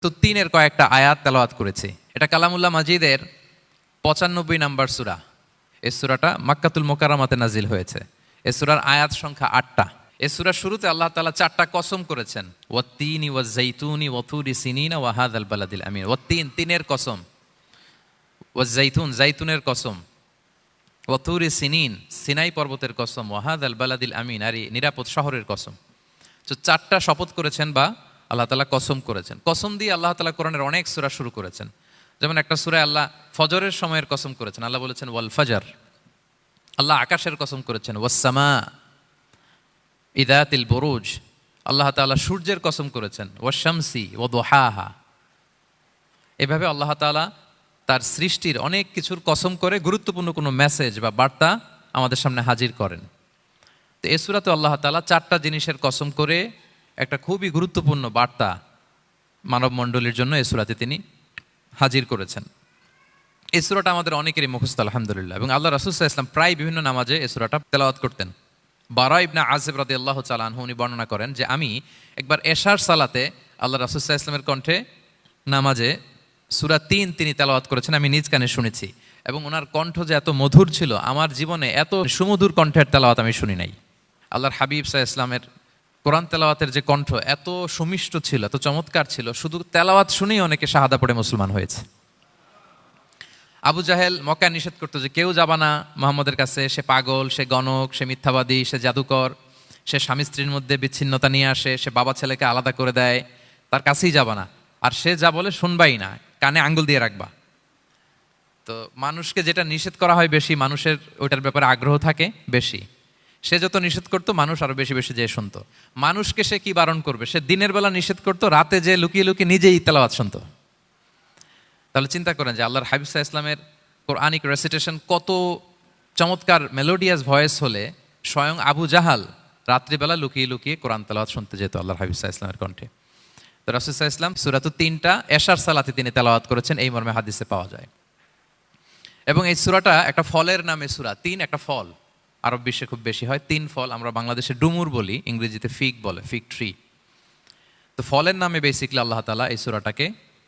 তো 3-এর কয়েকটা আয়াত তেলাওয়াত করেছি। এটা কালামুল্লাহ মাজিদের 95 নাম্বার সূরা। এই সূরাটা মক্কাতুল মুকাররমাতে নাজিল হয়েছে। এই সূরার আয়াত সংখ্যা 8টা। এই সূরার শুরুতে আল্লাহ তাআলা 4টা কসম করেছেন, ওয়াত-তিনি ওয়াজ-যাইতুনি ওয়া তুরি সিনিনা ওয়া হাযাল বালাদিল আমিন। ওয়াত-তিন, তিনের কসম, ওয়াজ-যাইতুন, যাইতুনের কসম, ওয়া তুরি সিনিন, সিনাই পর্বতের কসম, ওয়া হাযাল বালাদিল আমিন, আর এই নিরাপদ শহরের কসম। তো 4টা শপথ করেছেন বা আল্লাহ তাআলা কসম করেছেন। কসম দিয়ে আল্লাহ তাআলা কোরআনের অনেক সূরা শুরু করেছেন। যেমন একটা সূরায় আল্লাহ ফজরের সময়ের কসম করেছেন, আল্লাহ বলেছেন ওয়াল ফাজর। আল্লাহ আকাশের কসম করেছেন ওয়াস সামা ইযাতিল বুরুজ। আল্লাহ তাআলা সূর্যের কসম করেছেন ওয়াশ শামসি ওয়া দুহাহা। এভাবে আল্লাহ তাআলা তার সৃষ্টির অনেক কিছুর কসম করে গুরুত্বপূর্ণ কোনো মেসেজ বা বার্তা আমাদের সামনে হাজির করেন। তো এই সূরাতে আল্লাহ তাআলা 4টা জিনিসের কসম করে একটা খুবই গুরুত্বপূর্ণ বার্তা মানব মণ্ডলীর জন্য এই সূরাতে তিনি হাজির করেছেন। এই সূরাটা আমাদের অনেকেরই মুখস্থ আলহামদুলিল্লাহ, এবং আল্লাহ রাসূল সাল্লাল্লাহু আলাইহি ওয়াসাল্লাম প্রায় বিভিন্ন নামাজে এই সূরাটা তেলাওয়াত করতেন। বারা ইবনে আযিব রাদিয়াল্লাহু তাআলা আনহু উনি বর্ণনা করেন যে আমি একবার এশার সালাতে আল্লাহ রাসূল সাল্লাল্লাহু আলাইহি ওয়াসাল্লামের কণ্ঠে নামাজে সূরা 3 তিনি তেলাওয়াত করেছেন, আমি নিজ কানে শুনেছি, এবং ওনার কণ্ঠ যে এত মধুর ছিল, আমার জীবনে এত সুমধুর কণ্ঠের তেলাওয়াত আমি শুনি নাই। আল্লাহর হাবিব সাল্লাল্লাহু আলাইহি ওয়াসাল্লামের কোরআন তেলাওয়াতের যে কণ্ঠ এত সুমিষ্ট ছিল, এত চমৎকার ছিল, শুধু তেলাওয়াত শুনেই অনেকে শাহাদা পড়ে মুসলমান হয়েছে। আবু জাহেল মক্কায় নিষেধ করতো যে কেউ যাবা না মুহাম্মদের কাছে, সে পাগল, সে গণক, সে মিথ্যাবাদী, সে জাদুকর, সে স্বামী স্ত্রীর মধ্যে বিচ্ছিন্নতা নিয়ে আসে, সে বাবা ছেলেকে আলাদা করে দেয়, তার কাছেই যাবা না, আর সে যা বলে শুনবাই না, কানে আঙ্গুল দিয়ে রাখবা। তো মানুষকে যেটা নিষেধ করা হয় বেশি, মানুষের ওইটার ব্যাপারে আগ্রহ থাকে বেশি। সে যত নিষেধ করতো মানুষ আরো বেশি বেশি যেয়ে শুনতো। মানুষকে সে কি বারণ করবে, সে দিনের বেলা নিষেধ করতো, রাতে যে লুকিয়ে লুকিয়ে নিজেই তেলাওয়াত শুনতো। তাহলে চিন্তা করেন যে আল্লাহর হাবিব সাল্লাল্লাহু আলাইহি ওয়াসাল্লামের কোরআনিক রেসিটেশন কত চমৎকার মেলোডিয়াস ভয়েস হলে স্বয়ং আবু জাহাল রাত্রিবেলা লুকিয়ে লুকিয়ে কোরআন তেলাওয়াত শুনতে যেত আল্লাহর হাবিব সাল্লাল্লাহু আলাইহি ওয়াসাল্লামের কণ্ঠে। তো রাসূল সাল্লাল্লাহু আলাইহি ওয়াসাল্লাম সূরাতুত 3টা এশার সালাতে তিনি তেলাওয়াত করেছেন, এই মর্মে হাদিসে পাওয়া যায়। এবং এই সূরাটা একটা ফলের নামে সূরা। 3 একটা ফল, আরব বিশ্বে খুব বেশি হয় 3 ফল। আমরা বাংলাদেশে ডুমুর বলি, ইংরেজিতে ফিগ বলে, ফিগ ট্রি। তো ফলের নামে বেসিক্যালি আল্লাহ তাআলা এই সূরাটাকে,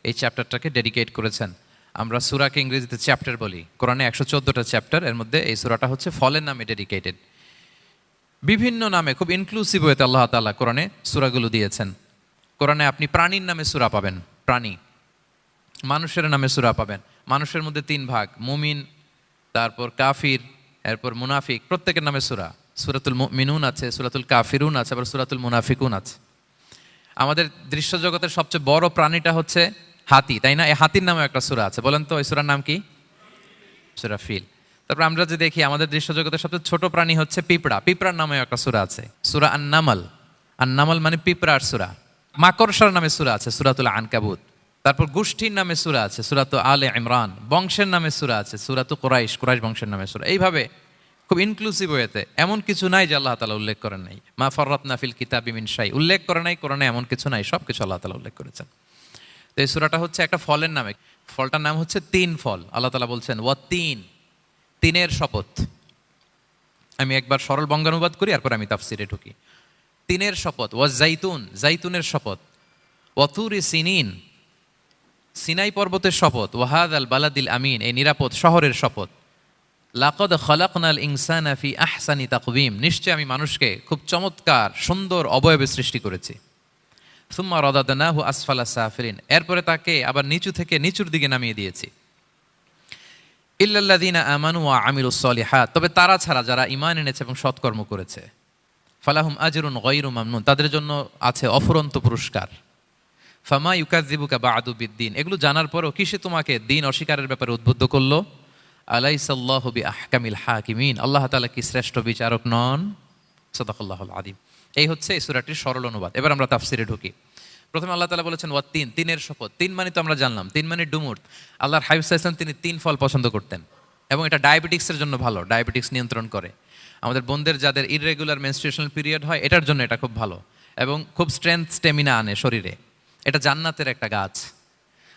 এই চ্যাপ্টারটাকে ডেডিকেট করেছেন। আমরা সূরাকে ইংরেজিতে চ্যাপ্টার বলি। কোরআনে 114টা চ্যাপ্টার, এর মধ্যে এই সূরাটা হচ্ছে ফলের নামে ডেডিকেটেড। বিভিন্ন নামে খুব ইনক্লুসিভ হয়েতে আল্লাহ তাআলা কোরআনে সূরাগুলো দিয়েছেন। কোরআনে আপনি প্রাণীর নামে সূরা পাবেন, প্রাণী। মানুষের নামে সূরা পাবেন। মানুষের মধ্যে 3 ভাগ, মুমিন, তারপর কাফির, এরপর মুনাফিক, প্রত্যেকের নামে সূরা। সূরাতুল মুমিনুন আছে, সূরাতুল কাফিরুন আছে, আবার সূরাতুল মুনাফিকুন আছে। আমাদের দৃশ্য জগতের সবচেয়ে বড় প্রাণীটা হচ্ছে হাতি, তাই না? এই হাতির নামে একটা সূরা আছে, বলেন তো এই সূরার নাম কি? সূরা ফিল। তারপর আমরা যে দেখি আমাদের দৃশ্য জগতের সবচেয়ে ছোট প্রাণী হচ্ছে পিঁপড়া, পিঁপড়ার নামে একটা সূরা আছে, সূরা আন-নামল। আন-নামল মানে পিঁপড়ার সূরা। মাকড়সার নামে সূরা আছে, সূরাতুল আনকাবুত। তারপর গোষ্ঠীর নামে সূরা আছে, সূরাতুল আলে ইমরান। বংশের নামে সূরা আছে, সূরাতুল কুরাইশ, কুরাইশ বংশের নামে সূরা। এইভাবে খুব ইনক্লুসিভ ওয়েতে, এমন কিছু নাই যে আল্লাহ তাআলা উল্লেখ করেন নাই। মা ফাররাতনা ফিল কিতাবি মিন শাই, উল্লেখ করে নাই কোরআনে এমন কিছু নাই, সব কিছু আল্লাহ তাআলা উল্লেখ করেছেন। তো এই সূরাটা হচ্ছে একটা ফলের নামে। ফলটার নাম হচ্ছে 3 ফল। আল্লাহ তাআলা বলছেন ওয়াত-তিন, 3-এর শপথ। আমি একবার সরল বঙ্গানুবাদ করি, এরপর আমি তাফসিরে ঢুকি। 3-এর শপথ, ওয়াজ-যাইতুন, যাইতুনের শপথ, ওয়া তুরি সিনিন, সিনাই পর্বতের শপথ, ওয়া হাযাল বালাদিল আমিন, এই নিরাপদ শহরের শপথ। লাকাদ খালাকনাল ইনসানা ফি আহসানি তাকওয়িম, নিশ্চয় আমি মানুষকে খুব চমৎকার সুন্দর অবয়বে সৃষ্টি করেছি। সুম্মা রাদাদনাহু আসফালা সাফিলিন, এরপরে তাকে আবার নিচু থেকে নিচুর দিকে নামিয়ে দিয়েছি। ইল্লাল্লাযিনা আমানু ওয়া আমিলুস সলিহাত, তবে তারা ছাড়া যারা ঈমান এনেছে এবং সৎকর্ম করেছে। ফালাহুম আজরুন গায়রু মামনুন, তাদের জন্য আছে অফুরন্ত পুরস্কার। ফামা ইউকাযযিবুকা বা'দু বিদ্দিন, এগুলো জানার পরও কিসে তোমাকে দিন অস্বীকারের ব্যাপারে উদ্বুদ্ধ করলো? আলাইসাল্লাহু বিআহকামিল হাকিমিন, আল্লাহ তাআলা কি শ্রেষ্ঠ বিচারক নন? সাদাকাল্লাহুল আযীম। এই হচ্ছে এই সূরাটির সরল অনুবাদ। এবার আমরা তাফসিরে ঢুকি। প্রথমে আল্লাহ তাআলা বলেছেন ওয়াত-তিন, 3-এর শপথ। 3 মানে তো আমরা জানলাম, 3 মানে ডুমুর। আল্লাহর হাবিব সাল্লাল্লাহু আলাইহি ওয়াসাল্লাম তিনি 3 ফল পছন্দ করতেন, এবং এটা ডায়াবেটিক্সের জন্য ভালো, ডায়াবেটিক্স নিয়ন্ত্রণ করে। আমাদের বোনদের যাদের ইররেগুলার মেনস্ট্রুয়েশনাল পিরিয়ড হয়, এটার জন্য এটা খুব ভালো, এবং খুব স্ট্রেংথ স্টেমিনা আনে শরীরে। এটা জান্নাতের একটা গাছ।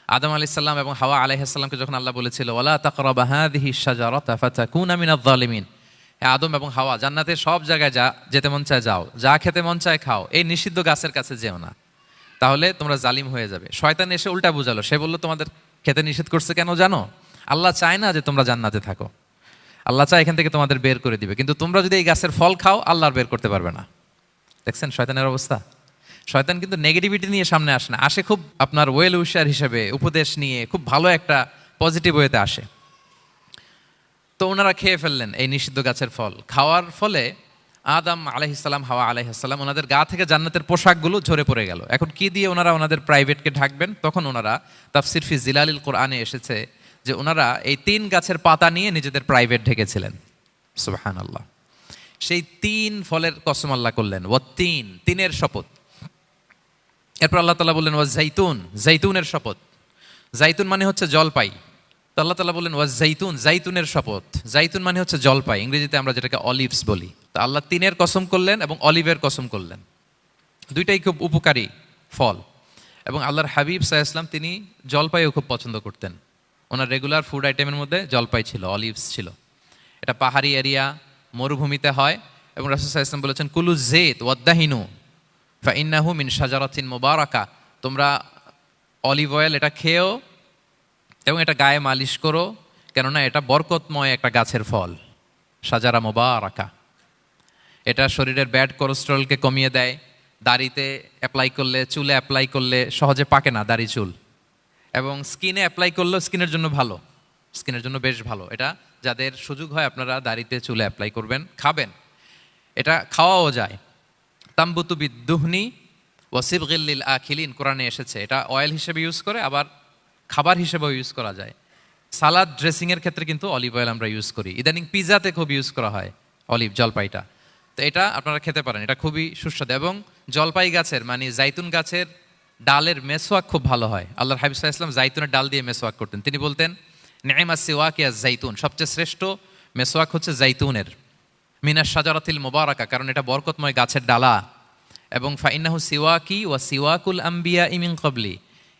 আদম আলাইহিস সালাম এবং হাওয়া আলাইহিস সালামকে যখন আল্লাহ বলেছিল ওয়ালা তাকরাবা হাযিহিশ শাজারাতা ফাতাকুনা মিনায যালিমিন, আদম এবং হাওয়া জান্নাতের সব জায়গায় যেতে মন চায় যাও, যা খেতে মন চায় খাও, এই নিষিদ্ধ গাছের কাছে যেও না। তাহলে তোমরা জালিম হয়ে যাবে। শয়তান এসে উল্টা বুঝালো, সে বলল তোমাদের খেতে নিষেধ করছে কেন জানো? আল্লাহ চায় না যে তোমরা জান্নাতে থাকো, আল্লাহ চায় এখান থেকে তোমাদের বের করে দিবে, কিন্তু তোমরা যদি এই গাছের ফল খাও আল্লাহ আর বের করতে পারবে না। দেখছেন শয়তানের অবস্থা? শয়তান কিন্তু নেগেটিভিটি নিয়ে সামনে আসে না, আসে খুব আপনার ওয়েল উইশার হিসেবে, উপদেশ নিয়ে, খুব ভালো একটা পজিটিভ ওয়েতে আসে। তো ওনারা খেয়ে ফেললেন এই নিষিদ্ধ গাছের ফল। খাওয়ার ফলে আদম আলাইহিসসালাম, হাওয়া আলাইহিসসালাম, ওনাদের গা থেকে জান্নাতের পোশাকগুলো ঝরে পড়ে গেল। এখন কি দিয়ে ওনারা ওনাদের প্রাইভেটকে ঢাকবেন? তখন ওনারা, তাফসির ফি জিলালিল কোরআনে এসেছে যে ওনারা এই 3 গাছের পাতা নিয়ে নিজেদের প্রাইভেট ঢেকেছিলেন। সুবহানাল্লাহ। সেই 3 ফলের কসম আল্লাহ করলেন, ও 3-3-এর শপথ। এরপর আল্লাহ তাআলা বললেন ওয়া জাইতুন, জাইতুনের শপথ। জাইতুন মানে হচ্ছে জলপাই। তো আল্লাহ তাআলা বললেন ওয়া জাইতুন, জাইতুনের শপথ। জাইতুন মানে হচ্ছে জলপাই, ইংরেজিতে আমরা যেটাকে অলিভস বলি। তো আল্লাহ 3-এর কসম করলেন এবং অলিভের কসম করলেন। দুইটাই খুব উপকারী ফল। এবং আল্লাহর হাবিব সাল্লাল্লাহু আলাইহি ওয়াসাল্লাম তিনি জলপাইও খুব পছন্দ করতেন। ওনার রেগুলার ফুড আইটেমের মধ্যে জলপাই ছিল, অলিভস ছিল। এটা পাহাড়ি এরিয়া, মরুভূমিতে হয়। এবং রাসূল সাল্লাল্লাহু আলাইহি ওয়াসাল্লাম বলেছেন কুলু যাইত ওয়াদ্দাহিনু ফাইন্নাহু মিন শাজারাতিন মুবারাকা, তোমরা অলিভ অয়েল এটা খেয়েও এবং এটা গায়ে মালিশ করো, কেননা এটা বরকতময় একটা গাছের ফল, শাজারা মুবারাকা। এটা শরীরের ব্যাড কোলেস্টেরলকে কমিয়ে দেয়। দাড়িতে অ্যাপ্লাই করলে, চুলে অ্যাপ্লাই করলে সহজে পাকে না দাড়ি চুল, এবং স্কিনে অ্যাপ্লাই করলেও স্কিনের জন্য ভালো, স্কিনের জন্য বেশ ভালো। এটা যাদের সুযোগ হয় আপনারা দাড়িতে চুলে অ্যাপ্লাই করবেন, খাবেন। এটা খাওয়াও যায়। তাম্বুতু বিদ্দুহনি ওয়াসিবগিল লিল আখিলিন, কোরআনে এসেছে। এটা অয়েল হিসেবে ইউজ করে, আবার খাবার হিসেবেও ইউজ করা যায়। সালাদ ড্রেসিংয়ের ক্ষেত্রে কিন্তু অলিভ অয়েল আমরা ইউজ করি। ইদানিং পিজাতে খুব ইউজ করা হয় অলিভ, জলপাইটা। তো এটা আপনারা খেতে পারেন, এটা খুবই সুস্বাদু। এবং জলপাই গাছের মানে জাইতুন গাছের ডালের মেসওয়াক খুব ভালো হয়। আল্লাহর হাবিব সাল্লাল্লাহু আলাইহি ওয়াসাল্লাম জাইতুনের ডাল দিয়ে মেসওয়াক করতেন। তিনি বলতেন নি'মাস সিওয়াকিয়া জাইতুন, সবচেয়ে শ্রেষ্ঠ মেসওয়াক হচ্ছে জাইতুনের। মিনাশ শাজারাতিল মুবারাকা, কারণ এটা বরকতময় গাছের ডালা। এবং ফাইন্নাহু সিওয়াকি ওয়া সিওয়াকুল আম্বিয়া মিন ক্বাবলি,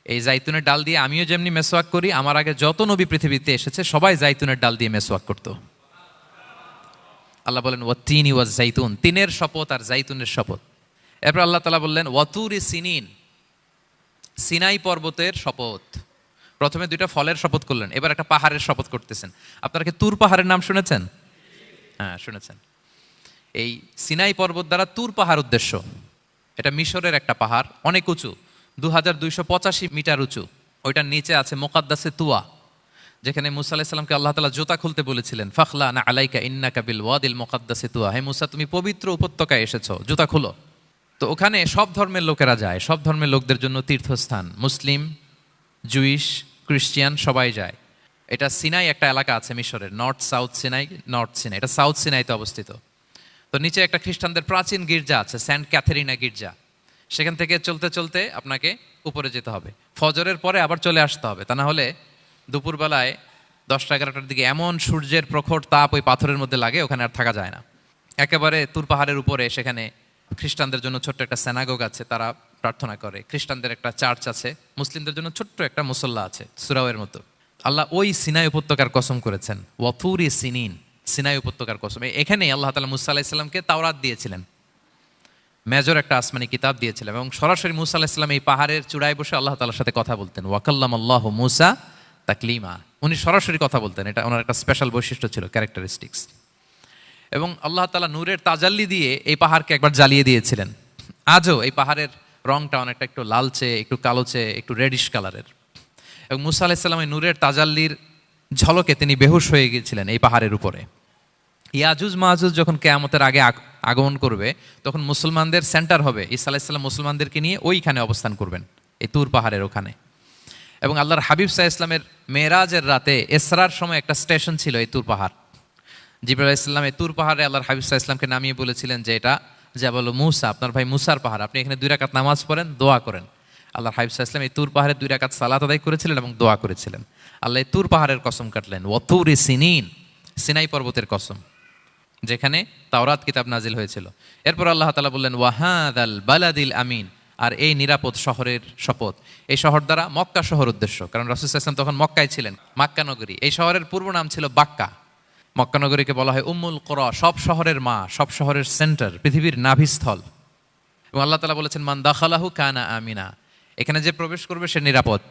এই জাইতুনের ডাল দিয়ে আমিও যেমনি মেসওয়াক করি, আমার আগে যত নবী পৃথিবীতে এসেছে সবাই জাইতুনের ডাল দিয়ে মেসওয়াক করতো। আল্লাহ বলেন ওয়াতিনি ওয়াজ জাইতুন, 3-এর শপথ আর জাইতুনের শপথ। এরপর আল্লাহ তাআলা বললেন ওয়াতুরি সিনিন, সিনাই পর্বতের শপথ। প্রথমে 2টা ফলের শপথ করলেন, এবার একটা পাহাড়ের শপথ করতেছেন। আপনারা কি তুর পাহাড়ের নাম শুনেছেন? হ্যাঁ, শুনেছেন। এই সিনাই পর্বত দ্বারা তুর পাহাড় উদ্দেশ্য। এটা মিশরের একটা পাহাড়, অনেক উঁচু, 2285 মিটার উঁচু। ওইটার নিচে আছে মুকাদ্দাসে তুয়া, যেখানে মুসা আলাইহিস সালামকে আল্লাহ তাআলা জুতা খুলতে বলেছিলেন। ফাখলা না আলাইকা ইন্নাকা বিল ওয়াদিল মুকাদ্দাসি তুয়া, হে মুসা তুমি পবিত্র উপত্যকায় এসেছো, জুতা খুলো। তো ওখানে সব ধর্মের লোকেরা যায়, সব ধর্মের লোকদের জন্য তীর্থস্থান। মুসলিম, জুইশ, খ্রিস্টিয়ান সবাই যায়। এটা সিনাই একটা এলাকা আছে মিশরের, north south Sinai, north Sinai, এটা সাউথ সিনাইতে অবস্থিত। তো নিচে একটা খ্রিস্টানদের প্রাচীন গির্জা আছে, সেন্ট ক্যাথেরিনা গির্জা। সেখান থেকে চলতে চলতে আপনাকে উপরে যেতে হবে, ফজরের পরে আবার চলে আসতে হবে, তা না হলে দুপুরবেলায় 10টা-11টার দিকে এমন সূর্যের প্রখর তাপ ওই পাথরের মধ্যে লাগে, ওখানে আর থাকা যায় না। একেবারে তুর পাহাড়ের উপরে সেখানে খ্রিস্টানদের জন্য ছোট্ট একটা সিনাগোগ আছে, তারা প্রার্থনা করে। খ্রিস্টানদের একটা চার্চ আছে, মুসলিমদের জন্য ছোট্ট একটা মুসল্লা আছে, সুরাওয়ের মতো। আল্লাহ ওই সিনাই উপত্যকার কসম করেছেন, ওয়াতুরি সিনিন, সিনাই উপত্যকার কসম। এখানেই আল্লাহ তাআলা মুসা আলাইহিস সালামকে তাওরাত দিয়েছিলেন, মেজর একটা আসমানি কিতাব দিয়েছিলেন। এবং সরাসরি মুসা আলাইহিস সালাম এই পাহাড়ের চূড়ায় বসে আল্লাহ তাআলার সাথে কথা বলতেন। ওয়াকাল্লামাল্লাহু মুসা তাকলিমা, উনি সরাসরি কথা বলতেন, এটা ওনার একটা স্পেশাল বৈশিষ্ট্য ছিল, ক্যারেক্টারিস্টিক্স। এবং আল্লাহ তাআলা নূরের তাজাল্লি দিয়ে এই পাহাড়কে একবার জ্বালিয়ে দিয়েছিলেন। আজও এই পাহাড়ের রংটা অনেকটা একটু লালচে, একটু কালোচে, একটু রেডিশ কালারের। এবং মুসা আলাইহিস সালাম এই নূরের তাজাল্লির ঝলকে তিনি বেহুশ হয়ে গিয়েছিলেন এই পাহাড়ের উপরে। ইয়াজুজ মাহাজুজ যখন কিয়ামতের আগে আগমন করবে, তখন মুসলমানদের সেন্টার হবে। ঈসা আলাইহিস সালাম মুসলমানদেরকে নিয়ে ওইখানে অবস্থান করবেন, এই তুর পাহাড়ের ওখানে। এবং আল্লাহর হাবিব সাল্লাল্লাহু আলাইহি ওয়াসাল্লামের মেরাজের রাতে ইসরার সময় একটা স্টেশন ছিল এই তুর পাহাড়। জিবরাইল আলাইহিস সালাম এই তুর পাহাড়ে আল্লাহর হাবিব সাল্লাল্লাহু আলাইহি ওয়াসাল্লামকে নামিয়ে বলেছিলেন যে এটা জাবাল মুসা, আপনার ভাই মুসার পাহাড়, আপনি এখানে 2 রাকাত নামাজ পড়েন, দোয়া করেন। আল্লাহর হাবিব সাল্লাল্লাহু আলাইহি ওয়াসাল্লাম এই তুর পাহাড়ে 2 রাকাত সালাত আদায় করেছিলেন এবং দোয়া করেছিলেন। আল্লাহ এই তুর পাহাড়ের কসম কাটলেন, ওয়াতুরি সিনিন, সিনাই পর্বতের কসম, যেখানে তাওরাত কিতাব নাজিল হয়েছিল। এরপর আল্লাহ তাআলা বললেন ওয়াহাদাল বালাদিল আমিন, আর এই নিরাপদ শহরের শপথ। এই শহর দ্বারা মক্কা শহর উদ্দেশ্য, কারণ রাসূল সাল্লাল্লাহু আলাইহি ওয়াসাল্লাম তখন মক্কায় ছিলেন, মক্কা নগরী। এই শহরের পূর্ব নাম ছিল বাক্কা। মক্কা নগরীকে বলা হয় উম্মুল কুরা, সব শহরের মা, সব শহরের সেন্টার, পৃথিবীর নাভিস্থল। এবং আল্লাহ তাআলা বলেছেন মান দাখালাহু কানা আমিনা, এখানে যে প্রবেশ করবে সে নিরাপদ।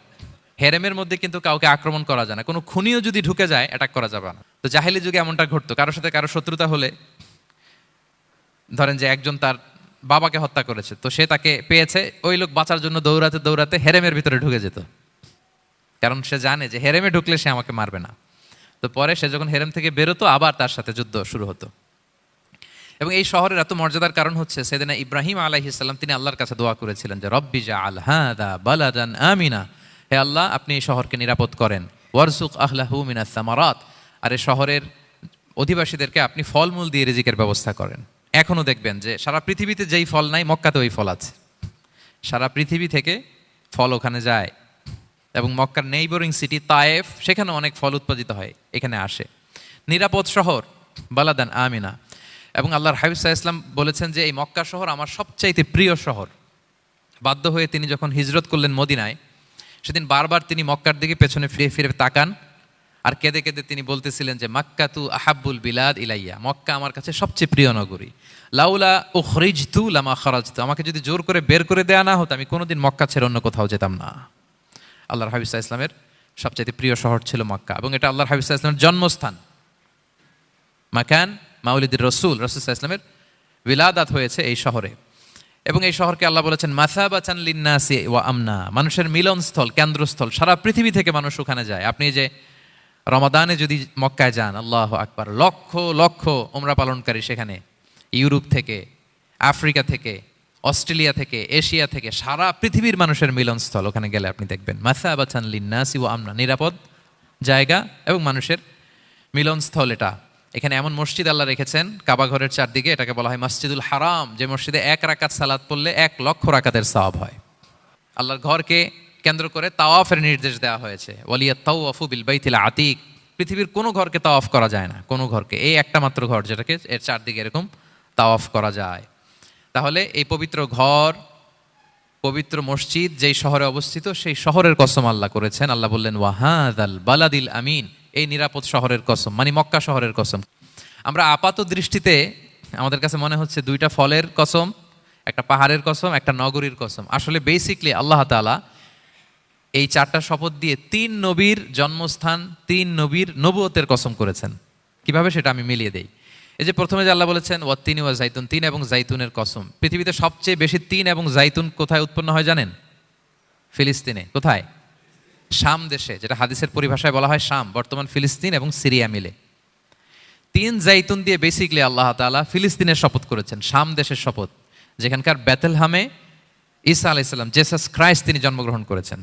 হেরেমের মধ্যে কিন্তু কাউকে আক্রমণ করা যায় না, কোনো খুনিও যদি ঢুকে যায় অ্যাটাক করা যাবে না। তো জাহেলি যুগে এমনটা ঘটতো, কারোর সাথে কারো শত্রুতা হলে, ধরেন যে একজন তার বাবাকে হত্যা করেছে, তো সে তাকে পেয়েছে, ওই লোক বাঁচার জন্য দৌড়াতে দৌড়াতে হেরেমের ভিতরে ঢুকে যেত, কারণ সে জানে যে হেরেমে ঢুকলে সে আমাকে মারবে না। তো পরে সে যখন হেরেম থেকে বেরোতো আবার তার সাথে যুদ্ধ শুরু হতো। এবং এই শহরের এত মর্যাদার কারণ হচ্ছে সেদিনা ইব্রাহিম আলাইহিস সালাম তিনি আল্লাহর কাছে দোয়া করেছিলেন যে রব্বি জাআল হাযা বালাদান আমিনা, হে আল্লাহ আপনি এই শহরকে নিরাপদ করেন, ওয়ারযুক আহলাহু মিনাস সামারাত, আর এই শহরের অধিবাসীদেরকে আপনি ফলমূল দিয়ে রিজিকের ব্যবস্থা করেন। এখনো দেখবেন যে সারা পৃথিবীতে যেই ফল নাই মক্কাতে ওই ফল আছে, সারা পৃথিবী থেকে ফল ওখানে যায়। এবং মক্কার নেইবরিং সিটি তায়েফ, সেখানে অনেক ফল উৎপাদিত হয়, এখানে আসে। নিরাপদ শহর, বালাদান আমিনা। এবং আল্লাহর হাবিব সাল্লাল্লাহু আলাইহি ওয়াসাল্লাম বলেছেন যে এই মক্কা শহর আমার সবচাইতে প্রিয় শহর। বাধ্য হয়ে তিনি যখন হিজরত করলেন মদিনায়, সেদিন বারবার তিনি মক্কার দিকে পেছনে ফিরে ফিরে তাকান, আর কেঁদে কেঁদে তিনি বলতেছিলেন যে মাক্কাতু আহাব্বুল বিলাদ ইলাইয়া, মক্কা আমার কাছে সবচেয়ে প্রিয় নগরী। লাউলা উখরিজতু লামা খারাজতু, আমাকে যদি জোর করে বের করে দেয়া না হতো আমি কোনোদিন মক্কা ছেড়ে অন্য কোথাও যেতাম না। আল্লাহর হাবিব সাল্লাল্লাহু আলাইহি ওয়াসাল্লামের সবচাইতে প্রিয় শহর ছিল মক্কা, এবং এটা আল্লাহর হাবিব সাল্লাল্লাহু আলাইহি ওয়াসাল্লামের জন্মস্থান। মাকান মাউলিদির রাসূল, রাসূল সাল্লাল্লাহু আলাইহি ওয়াসাল্লামের বিলাদাত হয়েছে এই শহরে। এবং এই শহরকে আল্লাহ বলেছেন মাসাবাতান লিন্নাসি ওয়া আমনা, মানুষের মিলনস্থল, কেন্দ্রস্থল, সারা পৃথিবী থেকে মানুষ ওখানে যায়। আপনি যে রমাদানে যদি মক্কায় যান, আল্লাহু আকবার, লক্ষ লক্ষ উমরা পালনকারী সেখানে, ইউরোপ থেকে, আফ্রিকা থেকে, অস্ট্রেলিয়া থেকে, এশিয়া থেকে, সারা পৃথিবীর মানুষের মিলনস্থল। ওখানে গেলে আপনি দেখবেন মাসাবাতান লিন্নাসি ওয়া আমনা, নিরাপদ জায়গা এবং মানুষের মিলনস্থল এটা। এখানে এমন মসজিদ আল্লাহ রেখেছেন কাবা ঘরের চারদিকে, এটাকে বলা হয় মসজিদুল হারাম, যে মসজিদে 1 রাকাত সালাত পড়লে 1,00,000 রাকাতের সওয়াব হয়। আল্লাহর ঘরকে কেন্দ্র করে তাওয়াফের নির্দেশ দেওয়া হয়েছে, ওয়ালিয়াত তাওয়াফু বিল বাইতিল আতিক, পৃথিবীর কোনো ঘরকে তাওয়াফ করা যায় না, কোনো ঘরকে, এই একটা মাত্র ঘর যেটাকে এর চারদিকে এরকম তাওয়াফ করা যায়। তাহলে এই পবিত্র ঘর, পবিত্র মসজিদ যেই শহরে অবস্থিত, সেই শহরের কসম আল্লাহ করেছেন। আল্লাহ বললেন ওয়াহাদাল বালাদিল আমিন, এই নিরাপদ শহরের কসম, মানে মক্কা শহরের কসম। আমরা আপাত দৃষ্টিতে আমাদের কাছে মনে হচ্ছে দুইটা ফলের কসম, একটা পাহাড়ের কসম, একটা নগরীর কসম। আসলে বেসিকলি আল্লাহ তাআলা এই 4টা শপথ দিয়ে 3 নবীর জন্মস্থান, 3 নবীর নবুয়তের কসম করেছেন। কিভাবে সেটা আমি মিলিয়ে দেই। এই যে প্রথমে যে আল্লাহ বলেছেন ওয়াত্তিনি ওয়া জাইতুন, 3 এবং জাইতুনের কসম। পৃথিবীতে সবচেয়ে বেশি 3 এবং জাইতুন কোথায় উৎপন্ন হয় জানেন? ফিলিস্তিনে। কোথায়? শাম দেশে, যেটা হাদিসের পরিভাষায় বলা হয় শাম, বর্তমান ফিলিস্তিন এবং সিরিয়া মিলে। 3 জাইতুন দিয়ে বেসিকলি আল্লাহ তাআলা ফিলিস্তিনের শপথ করেছেন, শাম দেশের শপথ, যেখানকার বেথলহামে ঈসা আলাইহিস সালাম, জেসাস ক্রাইস্ট, তিনি জন্মগ্রহণ করেছেন,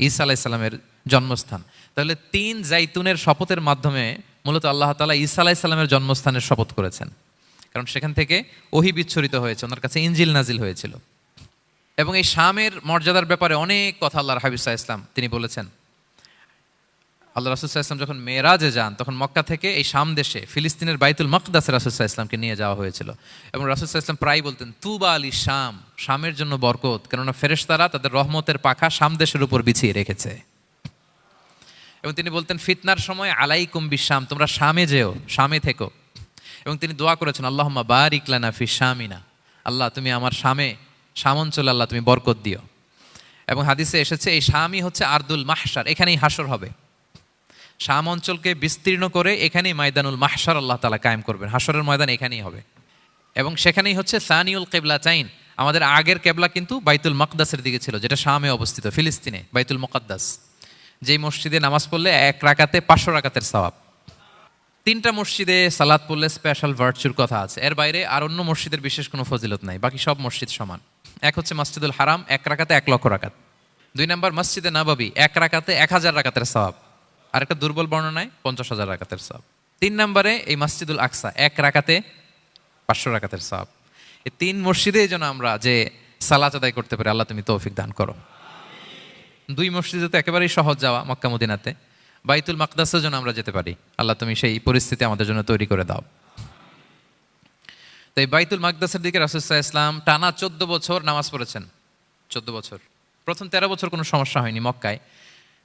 ঈসা আলাইহিস সালামের জন্মস্থান। তাহলে 3 জাইতুনের শপথের মাধ্যমে মূলত আল্লাহ তাআলা ঈসা আলাইহিস সালামের জন্মস্থানের শপথ করেছেন, কারণ সেখান থেকে ওহী বিচ্ছুরিত হয়েছে, ওনার কাছে ইনজিল নাজিল হয়েছিল। এবং এই শামের মর্যাদার ব্যাপারে অনেক কথা আল্লাহর হাবিব সাল্লাল্লাহু আলাইহি ওয়াসাল্লাম তিনি বলেছেন। আল্লাহ রাসূল সাল্লাল্লাহু আলাইহি ওয়াসাল্লাম যখন মেরাজে যান, তখন মক্কা থেকে এই শাম দেশে ফিলিস্তিনের বাইতুল মাকদাসে রাসূল সাল্লাল্লাহু আলাইহি ওয়াসাল্লামকে নিয়ে যাওয়া হয়েছিল। এবং রাসূল সাল্লাল্লাহু আলাইহি ওয়াসাল্লাম প্রায় বলতেন তুবা আলী শাম, শামের জন্য বরকত, কেননা ফেরেশতারা তাদের রহমতের পাখা শাম দেশের উপর বিছিয়ে রেখেছে। এবং তিনি বলতেন ফিতনার সময় আলাইকুম বিশাম, তোমরা শামে যেও, শামে থেকো। এবং তিনি দোয়া করেছেন আল্লাহুম্মা বারিক লানা ফি শামিনা, আল্লাহ তুমি আমার শামে, শাম অঞ্চলে আল্লাহ তুমি বরকত দিও। এবং হাদিসে এসেছে এই শামই হচ্ছে আরদুল মাহশার, এখানেই হাসর হবে। শাম অঞ্চলকে বিস্তীর্ণ করে এখানেই ময়দানুল মাহশার আল্লাহ তাআলা কায়েম করবেন, হাসরের ময়দান এখানেই হবে। এবং সেখানেই হচ্ছে সানিউল কিবলাতাইন, আমাদের আগের কেবলা কিন্তু বাইতুল মাকদাসের দিকে ছিল, যেটা শামে অবস্থিত, ফিলিস্তিনে বাইতুল মুকাদ্দাস, যেই মসজিদে নামাজ পড়লে 1 রাকাতে 500 রাকাতের সওয়াব। 3টা মসজিদে সালাত পড়লে স্পেশাল ভার্চুর কথা আছে, এর বাইরে আর অন্য মসজিদের বিশেষ কোনো ফজিলত নাই, বাকি সব মসজিদ সমান। এক হচ্ছে মসজিদুল হারাম, 1 রাকাতে 1,00,000 রাকাত। 2 নম্বর মসজিদে নববী, 1 রাকাতে 1000 রাকাতের সওয়াব। আরেকটা দুর্বল বর্ণনায় 50,000 রাকাতের সওয়াব। 3 নম্বরে এই মসজিদুল আকসা, 1 রাকাতে 500 রাকাতের সওয়াব। এই 3 মসজিদে যেন আমরা যে সালাত আদায় করতে পারি, আল্লাহ তুমি তৌফিক দান করো। 2 মসজিদে তো একেবারেই সহজ যাওয়া, মক্কা মদিনাতে। বাইতুল মাকদাসের জন্য আমরা যেতে পারি, আল্লাহ তুমি সেই পরিস্থিতি আমাদের জন্য তৈরি করে দাও। তো এই বাইতুল মাকদাসের দিকে রাসূল সাল্লাল্লাহু আলাইহি ওয়াসাল্লাম টানা 14 বছর নামাজ পড়েছেন। 14 বছর। প্রথম 13 বছর কোনো সমস্যা হয়নি মক্কায়,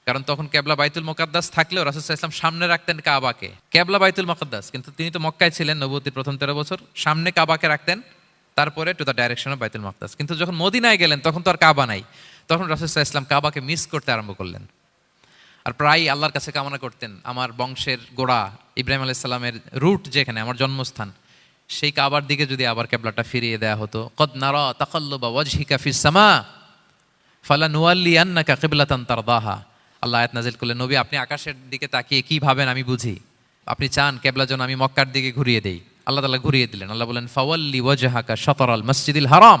কারণ তখন কেবলা বাইতুল মুকাদ্দাস থাকলেও রাসূল সাল্লাল্লাহু আলাইহি ওয়াসাল্লাম সামনে রাখতেন কাবাকে। কেবলা বাইতুল মুকাদ্দাস, কিন্তু তিনি তো মক্কায় ছিলেন নবুয়তির প্রথম 13 বছর, সামনে কাবাকে রাখতেন, তারপরে টু দ্য ডাইরেকশন অফ বাইতুল মুকাদ্দাস। কিন্তু যখন মদিনায় গেলেন তখন তো আর কাবা নাই, তখন রাসূল সাল্লাল্লাহু আলাইহি ওয়াসাল্লাম কাবাকে মিস করতে আরম্ভ করলেন, আর প্রায়ই আল্লাহর কাছে কামনা করতেন আমার বংশের গোড়া ইব্রাহিম আলাইহিস সালামের রুট যেখানে, আমার জন্মস্থান, সেই কাবার দিকে যদি আবার কেবলাটা ফিরিয়ে দেয়া হতো। কদ নারা তাকাল্লুবা ওয়াজহিকা ফিস সামা ফালানুওয়াল্লিয়ান্নাকা কিবলাতান তারদাহা। আল্লাহ আয়াত নাযিল করলেন, নবী আপনি আকাশের দিকে তাকিয়ে কি ভাবেন আমি বুঝি, আপনি চান কেবলা যেন আমি মক্কার দিকে ঘুরিয়ে দেই। আল্লাহ তাআলা ঘুরিয়ে দিলেন। আল্লাহ বলেন ফাওয়াল্লি ওয়াজহাকা শাতরাল মসজিদিল হারাম,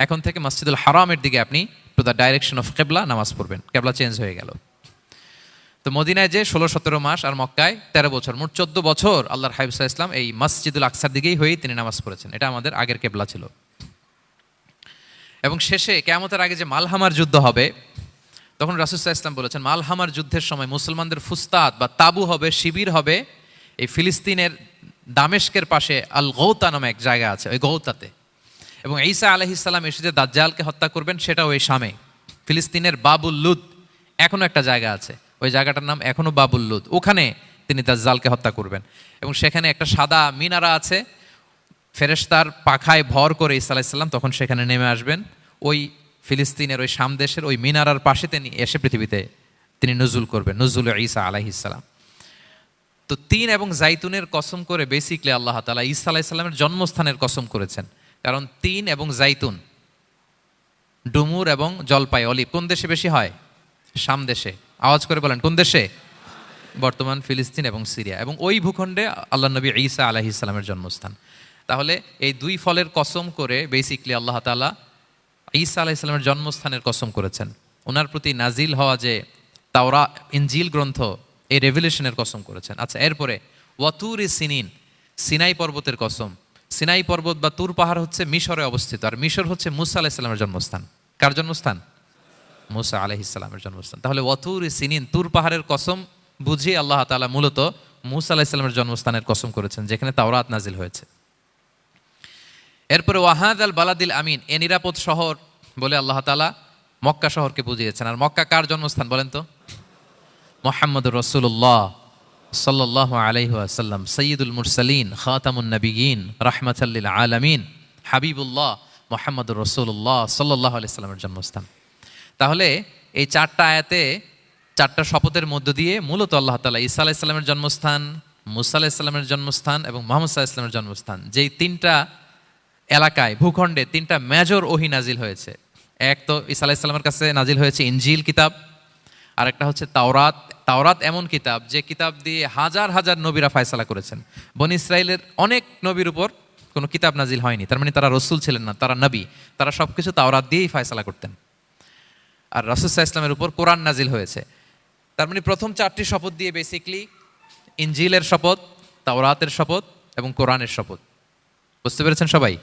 এখন থেকে মসজিদুল হারামের দিকে আপনি টু দ্য ডাইরেকশন অফ কেবলা নামাজ পড়বেন। কেবলা চেঞ্জ হয়ে গেল। তো মদিনায় যে 16-17 মাস আর মক্কায় 13 বছর, মোট 14 বছর আল্লাহর হাবিব সাল্লাল্লাহু আলাইহি ওয়াসাল্লাম এই মসজিদুল আকসার দিকেই হয়েই তিনি নামাজ পড়েছেন। এটা আমাদের আগের কেবলা ছিল। এবং শেষে কিয়ামতের আগে যে মালহামার যুদ্ধ হবে, তখন রাসূল সাল্লাল্লাহু আলাইহি ওয়াসাল্লাম বলেছেন মালহামার যুদ্ধের সময় মুসলমানদের ফুস্তাদ বা তাবু হবে, শিবির হবে এই ফিলিস্তিনের দামেস্কের পাশে আল গৌতা নামে এক জায়গা আছে, ওই গৌতাতে। এবং ঈসা আলাইহিস সালাম এসে যে দাজ্জালকে হত্যা করবেন সেটাও ওই শামে, ফিলিস্তিনের বাবুল লুদ এখনো একটা জায়গা আছে, ওই জায়গাটার নাম এখনো বাবুল লুদ, ওখানে তিনি দাজ্জালকে হত্যা করবেন। এবং সেখানে একটা সাদা মিনারা আছে, ফেরেশতার পাখায় ভর করে ঈসা আলাইহিস সালাম তখন সেখানে নেমে আসবেন। ওই ফিলিস্তিনের ওই শাম দেশের ওই মিনারার পাশে তিনি এসে পৃথিবীতে তিনি নুজুল করবেন, নুজুল ঈসা আলাইহিস সালাম। তো তিন এবং জাইতুনের কসম করে বেসিকলি আল্লাহ তাআলা ঈসা আলাইহিস সালামের জন্মস্থানের কসম করেছেন। কারণ তিন এবং জাইতুন, ডুমুর এবং জলপাই, অলিভ কোন দেশে বেশি হয়? শাম দেশে। আওয়াজ করে বলেন কোন দেশে? বর্তমান ফিলিস্তিন এবং সিরিয়া, এবং ওই ভূখণ্ডে আল্লাহ নবী ঈসা আলাইহিস সালামের জন্মস্থান। তাহলে এই দুই ফলের কসম করে বেসিকলি আল্লাহ তাআলা ঈসা আলাইহিস সালামের জন্মস্থানের কসম করেছেন। ওনার প্রতি নাজিল হওয়া যে তাওরাত ইনজিল গ্রন্থ, এই রেভেলেশনের কসম করেছেন। আচ্ছা, এরপরে ওয়াতুরি সিনিন, সিনাই পর্বতের কসম। সিনাই পর্বত বা তুর পাহাড় হচ্ছে মিশরে অবস্থিত, আর মিশর হচ্ছে মুসা আলাইহিস সালামের জন্মস্থান। কার জন্মস্থান? মুসা আলাইহিস সালামের জন্মস্থান। তাহলে ওয়াতুরি সিনিন, তুর পাহাড়ের কসম বুঝিয়ে আল্লাহ তাআলা মূলত মুসা আলাইহিস সালামের জন্মস্থানের কসম করেছেন, যেখানে তাওরাত নাজিল হয়েছে। এরপরে ওয়াহাদাল বালাদিল আমিন, এ নিরাপদ শহর বলে আল্লাহ তাআলা মক্কা শহরকে বুঝিয়েছেন। আর মক্কা কার জন্মস্থান বলেন তো? মুহাম্মদুর রাসূলুল্লাহ সাল্লাল্লাহু আলাইহি ওয়াসাল্লাম, সাইয়্যিদুল মুরসালিন, খাতামুন নবিয়্যিন, রাহমাতাল লিল আলামিন, হাবিবুল্লাহ মুহাম্মদুর রাসূলুল্লাহ সাল্লাল্লাহু আলাইহি ওয়াসাল্লামের জন্মস্থান। তাহলে এই চারটা আয়াতে, চারটা শপথের মধ্য দিয়ে মূলত আল্লাহ তাআলা ঈসা আলাইহিস সালামের জন্মস্থান, মুসা আলাইহিস সালামের জন্মস্থান এবং মুহাম্মদ সাল্লাল্লাহু আলাইহি ওয়াসাল্লামের জন্মস্থান, যেই তিনটা এলাকায়, ভূখণ্ডে তিনটা মেজর ওহী নাজিল হয়েছে। এক তো ঈসা আলাইহিস সালামের কাছে নাজিল হয়েছে ইনজিল কিতাব, আরেকটা হচ্ছে তাওরাত। তাওরাত এমন কিতাব যে কিতাব দিয়ে হাজার হাজার নবীরা ফায়সালা করেছেন। বনি ইসরাইলের অনেক নবীর উপর কোনো কিতাব নাজিল হয়নি, তার মানে তারা রসুল ছিলেন না, তারা নবী, তারা সবকিছু তাওরাত দিয়েই ফায়সালা করতেন। আর রাসূল সাল্লাল্লাহু আলাইহি ওয়াসাল্লামের উপর কোরআন নাজিল হয়েছে। তার মানে প্রথম চারটি শপথ দিয়ে বেসিকলি ইনজিলের শপথ, তাওরাতের শপথ এবং কোরআনের শপথ। বুঝতে পেরেছেন সবাই?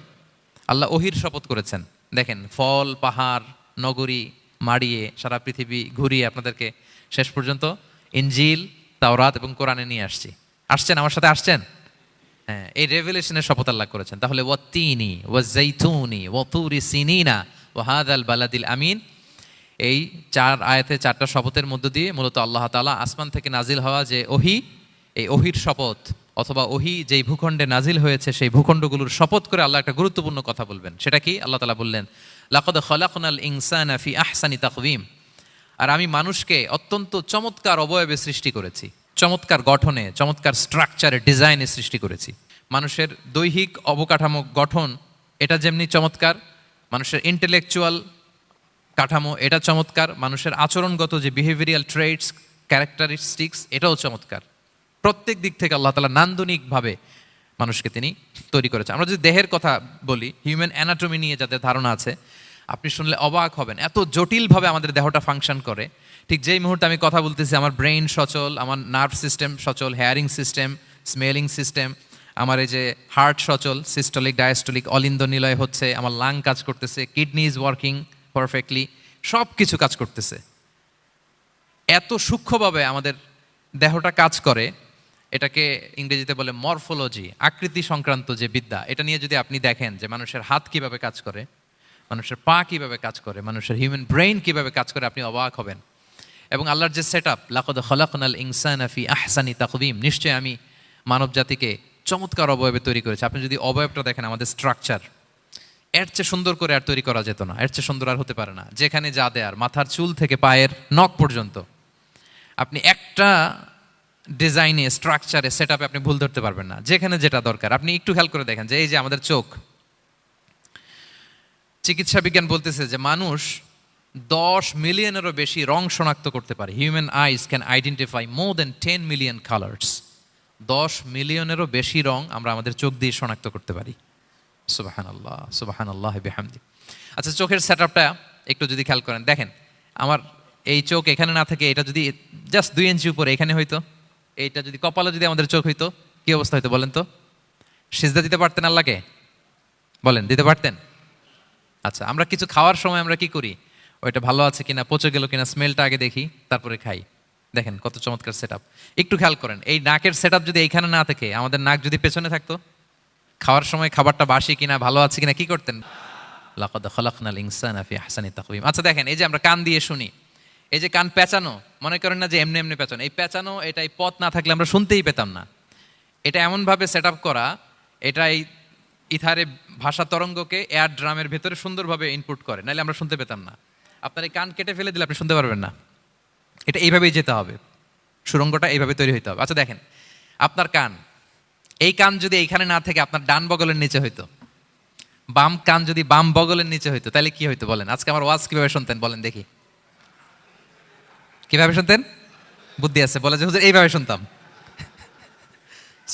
আল্লাহ ওহির শপথ করেছেন। দেখেন, ফল, পাহাড়, নগরী মাড়িয়ে সারা পৃথিবী ঘুরিয়ে আপনাদেরকে শেষ পর্যন্ত ইনজিল, তাওরাত এবং কোরআনে নিয়ে আসছি। আসছেন আমার সাথে? আসছেন? হ্যাঁ, এই রেভেলেশনের শপথ আল্লাহ করেছেন। তাহলে ওয়াত্তিনি ওয়াজাইতুনি ওয়াতুরি সিনিনা ওয়া হাদাল বালাদিল আমিন, এই চার আয়াতে চারটা শপথের মধ্য দিয়ে মূলত আল্লাহ তাআলা আসমান থেকে নাজিল হওয়া যে ওহী, এই ওহীর শপথ অথবা ওহী যেই ভূখণ্ডে নাজিল হয়েছে সেই ভূখণ্ডগুলোর শপথ করে আল্লাহ একটা গুরুত্বপূর্ণ কথা বলবেন। সেটা কি? আল্লাহ তাআলা বললেন লাকাদ খালাকনাল ইনসানা ফি আহসানি তাকওয়িম, আর আমি মানুষকে অত্যন্ত চমৎকার অবয়বে সৃষ্টি করেছি, চমৎকার গঠনে, চমৎকার স্ট্রাকচারে, ডিজাইনে সৃষ্টি করেছি। মানুষের দৈহিক অবকাঠামো গঠন এটা যেমনি চমৎকার, মানুষের ইন্টেলেকচুয়াল কাঠামো এটা চমৎকার, মানুষের আচরণগত যে বিহেভিয়ারাল ট্রেটস, ক্যারেক্টারিস্টিক্স এটাও চমৎকার। প্রত্যেক দিক থেকে আল্লাহ তাআলা নান্দনিকভাবে মানুষকে তিনি তৈরি করেছেন। আমরা যদি দেহের কথা বলি, হিউম্যান অ্যানাটমি নিয়ে যাদের ধারণা আছে, আপনি শুনলে অবাক হবেন এত জটিলভাবে আমাদের দেহটা ফাংশন করে। ঠিক যেই মুহূর্তে আমি কথা বলতেছি আমার ব্রেইন সচল, আমার নার্ভ সিস্টেম সচল, হেয়ারিং সিস্টেম, স্মেলিং সিস্টেম, আমার এই যে হার্ট সচল, সিস্টোলিক ডায়াস্টোলিক অলিন্দ নিলয় হচ্ছে, আমার লাং কাজ করতেছে, কিডনি ইজ ওয়ার্কিং পারফেক্টলি, সব কিছু কাজ করতেছে। এত সূক্ষ্মভাবে আমাদের দেহটা কাজ করে, এটাকে ইংরেজিতে বলে মরফোলজি, আকৃতি সংক্রান্ত যে বিদ্যা, এটা নিয়ে যদি আপনি দেখেন যে মানুষের হাত কিভাবে কাজ করে, মানুষের পা কিভাবে কাজ করে, মানুষের হিউম্যান ব্রেইন কিভাবে কাজ করে, আপনি অবাক হবেন। এবং আল্লাহর যে সেট আপ, লাকাদ খালাকনাল ইনসানা ফি আহসানি তাকওয়িম, নিশ্চয়ই আমি মানব জাতিকে চমৎকার অবয়বে তৈরি করেছি। আপনি যদি অবয়বটা দেখেন, আমাদের স্ট্রাকচার, এর চেয়ে সুন্দর করে আর তৈরি করা যেত না, এর চেয়ে সুন্দর আর হতে পারে না। যেখানে যা দেয়ার, মাথার চুল থেকে পায়ের নখ পর্যন্ত, আপনি একটা ডিজাইনে, স্ট্রাকচারে, সেট আপে আপনি ভুল ধরতে পারবেন না। যেখানে যেটা দরকার, আপনি একটু খেয়াল করে দেখেন যে এই যে আমাদের চোখ, চিকিৎসা বিজ্ঞান বলতেছে যে মানুষ 10 মিলিয়নেরও বেশি রং শনাক্ত করতে পারে। Human eyes can identify more than 10 million colours. 10 মিলিয়নেরও বেশি রং আমরা আমাদের চোখ দিয়ে শনাক্ত করতে পারি। সুবহানাল্লাহ, সুবহানাল্লাহ বিহামদি। আচ্ছা, চোখের সেট আপটা একটু যদি খেয়াল করেন, দেখেন আমার এই চোখ এখানে না থাকে, এটা যদি জাস্ট 2 ইঞ্চি উপরে এখানে হইতো, এইটা যদি কপালে যদি আমাদের চোখ হইতো, কি অবস্থা হইতো বলেন তো? সিজদা দিতে পারতেন আল্লাহকে? বলেন, দিতে পারতেন? আচ্ছা, আমরা কিছু খাওয়ার সময় আমরা কি করি, ওইটা ভালো আছে কিনা, পচে গেল কিনা, স্মেলটা আগে দেখি, তারপরে খাই। দেখেন কত চমৎকার সেট আপ। একটু খেয়াল করেন, এই নাকের সেট আপ যদি এইখানে না থাকে, আমাদের নাক যদি পেছনে থাকতো, খাওয়ার সময় খাবারটা বাসি কিনা, ভালো আছে কিনা কি করতেন? লাকাদ খালাকনাল ইনসানা ফি আহসানি তাকওয়িম। আচ্ছা দেখেন, এই যে আমরা কান দিয়ে শুনি, এই যে কান পেঁচানো, মনে করেন না যে এমনি এমনি পেঁচানো, এই পেঁচানো, এটাই পথ না থাকলে আমরা শুনতেই পেতাম না। এটা এমনভাবে সেট আপ করা, এটাই ইথারে ভাষা তরঙ্গকে এয়ার ড্রামের ভেতরে সুন্দরভাবে ইনপুট করে, নাহলে আমরা শুনতে পেতাম না। আপনার এই কান কেটে ফেলে দিলে আপনি শুনতে পারবেন না। এটা এইভাবেই যেতে হবে, সুরঙ্গটা এইভাবে তৈরি হইতে হবে। আচ্ছা দেখেন, আপনার কান, এই কান যদি এইখানে না থেকে আপনার ডান বগলের নিচে হইতো, বাম কান যদি বাম বগলের নিচে হইতো, তাহলে কি হইতো বলেন? আজকে আমার ওয়াজ কিভাবে শুনতেন বলেন দেখি, কিভাবে শুনতেন? বুদ্ধি আছে বলে যে হুজুর এইভাবে শুনতাম।